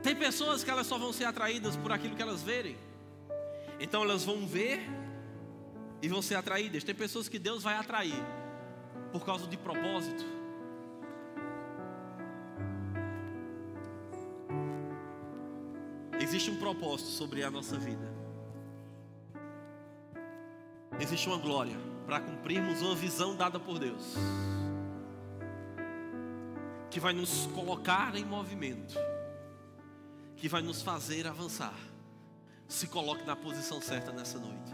Tem pessoas que elas só vão ser atraídas por aquilo que elas verem. Então elas vão ver e vão ser atraídas. Tem pessoas que Deus vai atrair por causa de propósito. Existe um propósito sobre a nossa vida. Existe uma glória para cumprirmos uma visão dada por Deus, que vai nos colocar em movimento, que vai nos fazer avançar. Se coloque na posição certa nessa noite.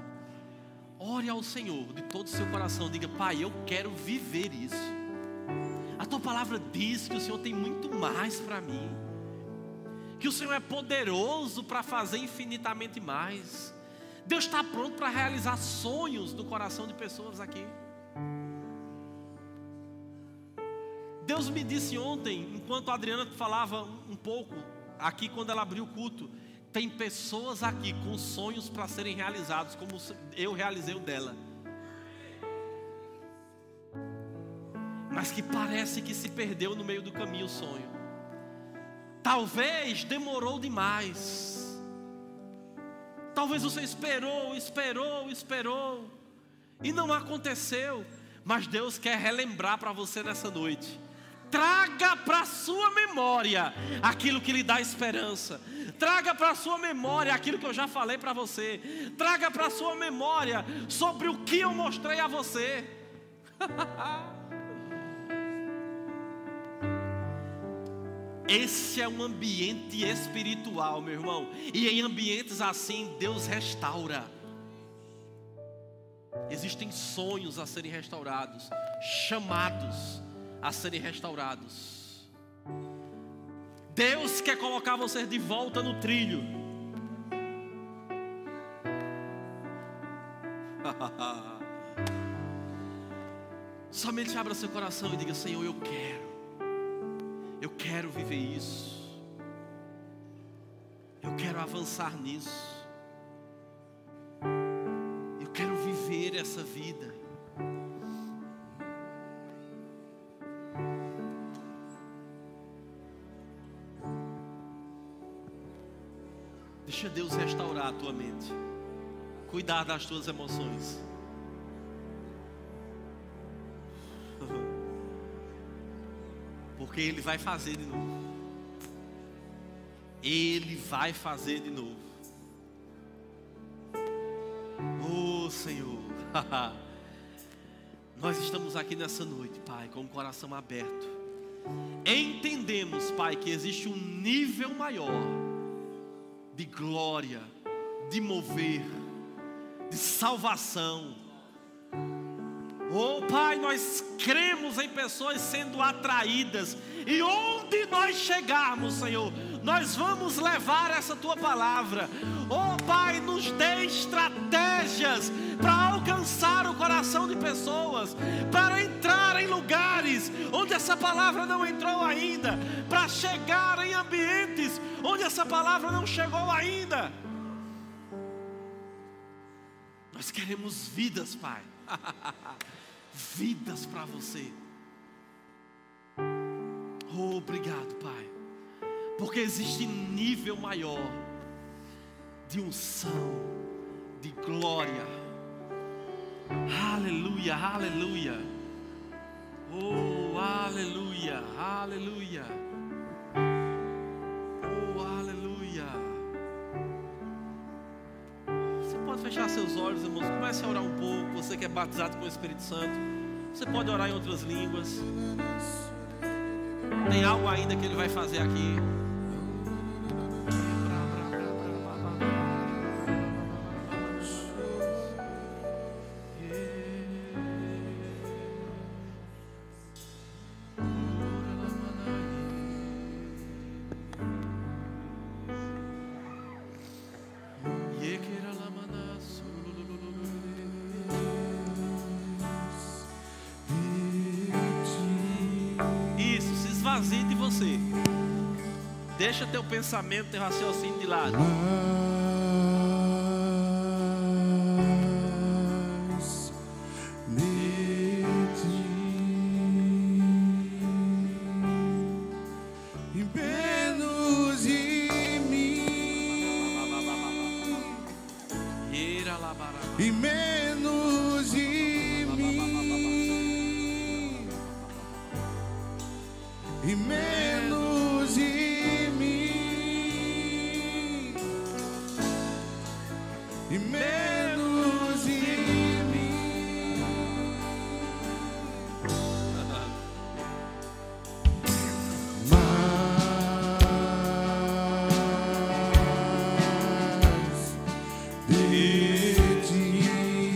Ore ao Senhor de todo o seu coração. Diga: Pai, eu quero viver isso. A tua palavra diz que o Senhor tem muito mais para mim, que o Senhor é poderoso para fazer infinitamente mais. Deus está pronto para realizar sonhos do coração de pessoas aqui. Deus me disse ontem, enquanto a Adriana falava um pouco aqui, quando ela abriu o culto, tem pessoas aqui com sonhos para serem realizados, como eu realizei o dela, mas que parece que se perdeu no meio do caminho o sonho. Talvez demorou demais. Talvez você esperou e não aconteceu. Mas Deus quer relembrar para você nessa noite. Traga para a sua memória aquilo que lhe dá esperança. Traga para a sua memória aquilo que eu já falei para você. Traga para a sua memória sobre o que eu mostrei a você. Esse é um ambiente espiritual, meu irmão. E em ambientes assim, Deus restaura. Existem sonhos a serem restaurados, chamados a serem restaurados. Deus quer colocar você de volta no trilho. Somente abra seu coração e diga: Senhor, eu quero viver isso. Eu quero avançar nisso. Eu quero viver essa vida. Deixa Deus restaurar a tua mente, cuidar das tuas emoções. Porque Ele vai fazer de novo. Ele vai fazer de novo. Oh Senhor, nós estamos aqui nessa noite, Pai, com o coração aberto, entendemos, Pai, que existe um nível maior de glória, de mover, de salvação. Oh Pai, nós cremos em pessoas sendo atraídas, e onde nós chegarmos, Senhor, nós vamos levar essa Tua palavra. Oh Pai, nos dê estratégias para alcançar o coração de pessoas, para entrar em lugares onde essa palavra não entrou ainda, para chegar em ambientes onde essa palavra não chegou ainda. Nós queremos vidas, Pai. Vidas para você. Oh, obrigado, Pai, porque existe nível maior de unção, de glória. Aleluia, aleluia. Oh, aleluia, aleluia. Oh, aleluia. Você pode fechar seus olhos, irmãos. Comece a orar um pouco. Você que é batizado com o Espírito Santo, você pode orar em outras línguas. Tem algo ainda que Ele vai fazer aqui. Esvazie de você. Deixa teu pensamento, teu raciocínio de lado. E menos de mim, e menos de mim, e menos de mim. Mais de ti.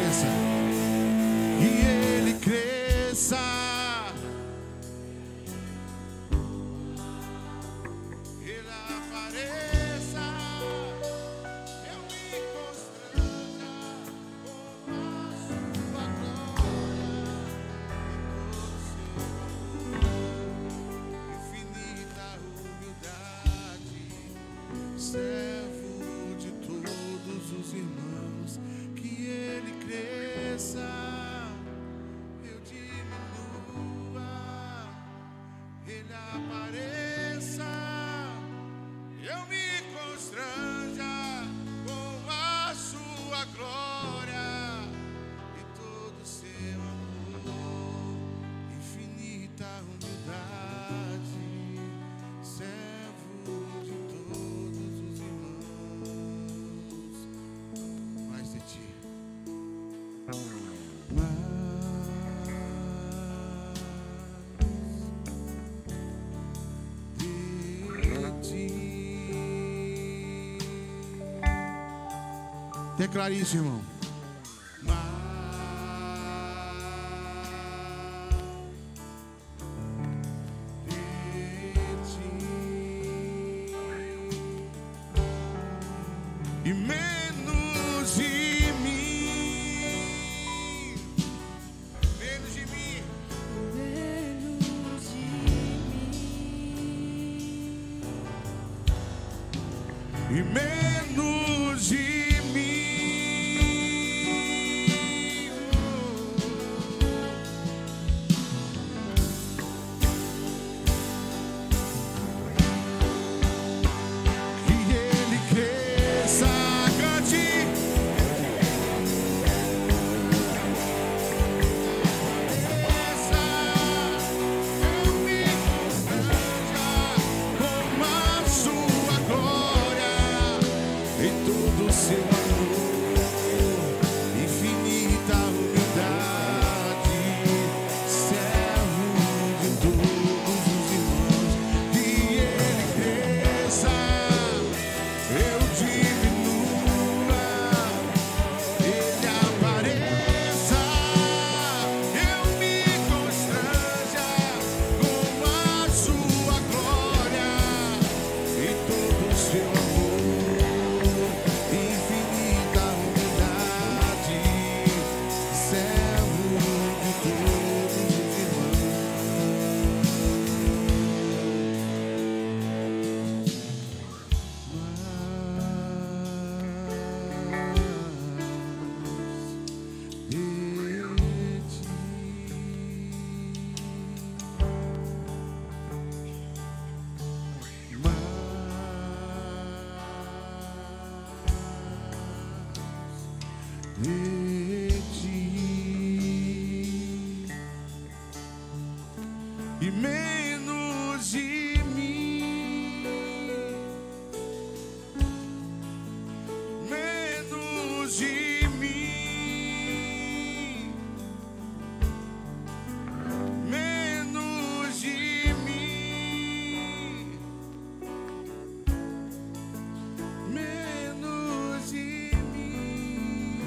cresça, que Ele cresça. Ele apareça, eu me constranja com a sua glória. Infinita humildade, servo de todos os irmãos, que Ele cresça, eu diminua, Ele apareça, eu me constranja com a sua glória e todo seu amor. Infinita humildade, servo de todos os irmãos. Mais de ti, declare isso, irmão. E menos de mim, menos de mim, Menos de mim. e menos de mim. Que Ele cresça, cante. Cresça, eu me constranja com a sua glória e todo o seu amor. Infinita humildade, servo de todos os irmãos. Que Ele cresça, eu diminua, Ele apareça, eu me constranja com a sua glória e todo o seu amor. Infinita humildade, servo de todos os irmãos. E menos de mim, menos de mim, menos de mim, menos de mim.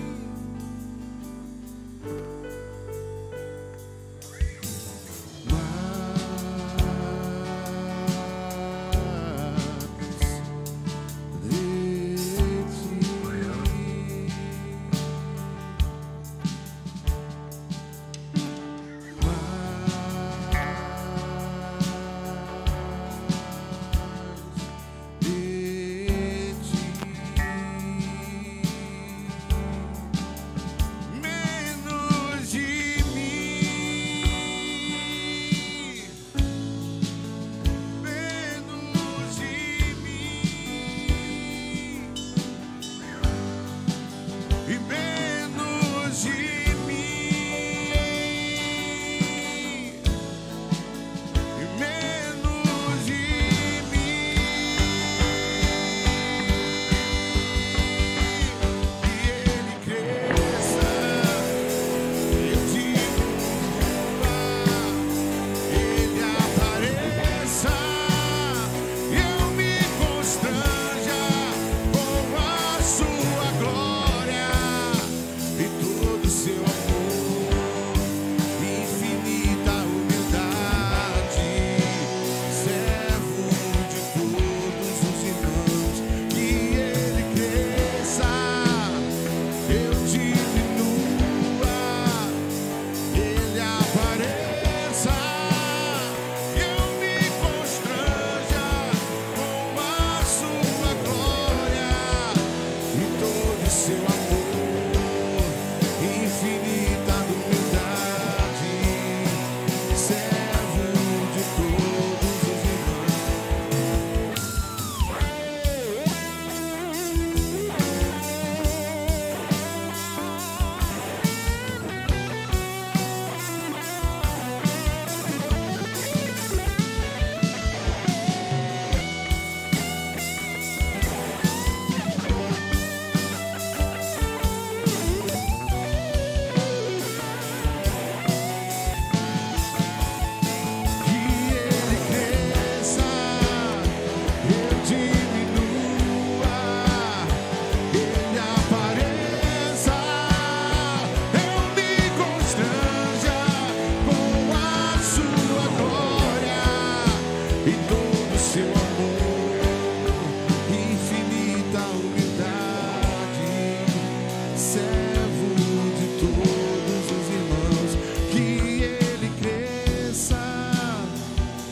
servo de todos os irmãos, que ele cresça,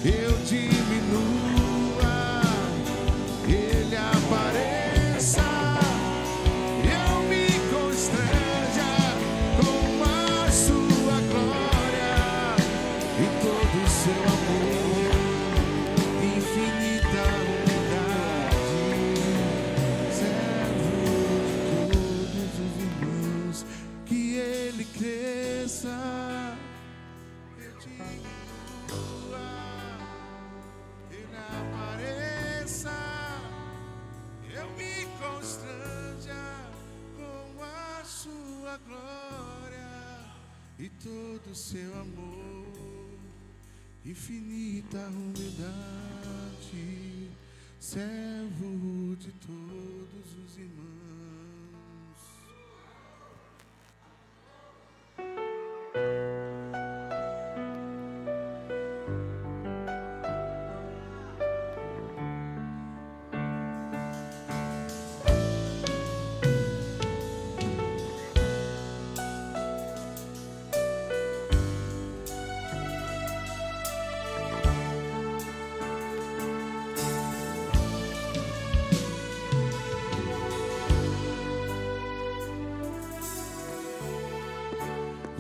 eu diminua, ele apareça, eu me constranja com a sua glória e todo o seu amor, infinita humildade, servo de todos os irmãos, que ele cresça, eu diminua, ele apareça, eu me constranja com a sua glória e todo o seu amor, infinita humildade, servo de todos os irmãos.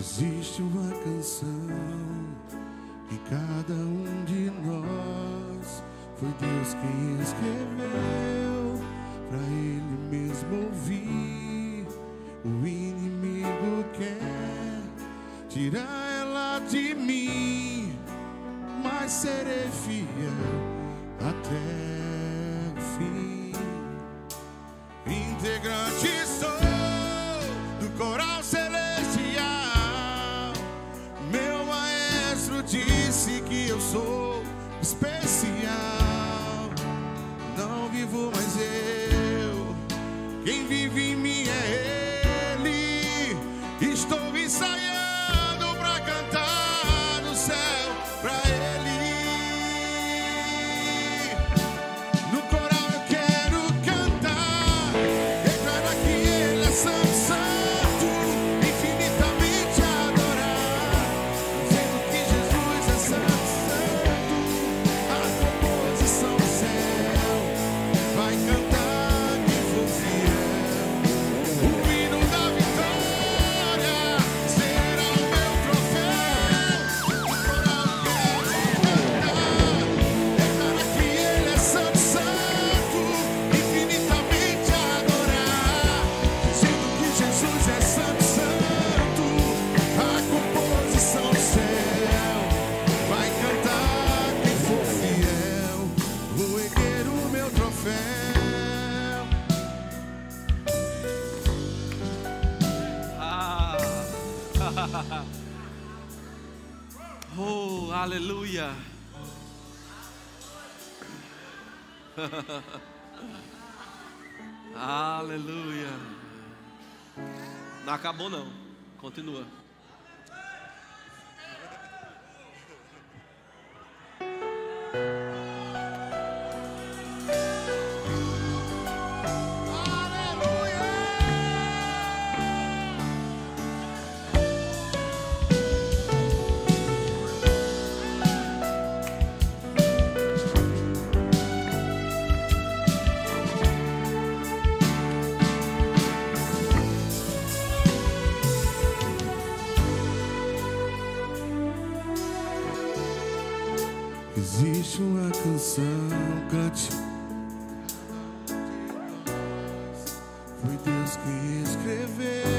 Existe uma canção em cada um de nós, foi Deus quem escreveu pra Ele mesmo ouvir. O inimigo quer tirar ela de mim, mas serei fiel até o fim. Integrante sou do coral celestial, meu maestro disse que eu sou especial. Não vivo mais eu, quem vive em mim é Ele. Estou ensaiando pra cantar no céu pra Ele. No coral eu quero cantar, declarar que Ele é santo, santo, infinitamente adorar, dizendo que Jesus é santo, santo, a composição do céu vai cantar quem for fiel. O hino da vitória será o meu troféu. No coral eu quero cantar, declarar que Ele é santo, santo, infinitamente adorar, dizendo que Jesus é santo, santo, a composição do céu vai cantar quem for fiel. Vou erguer o meu troféu. Ah. Oh, aleluia. Aleluia. Não acabou não. Continua. Existe uma canção, cante. Foi Deus quem escreveu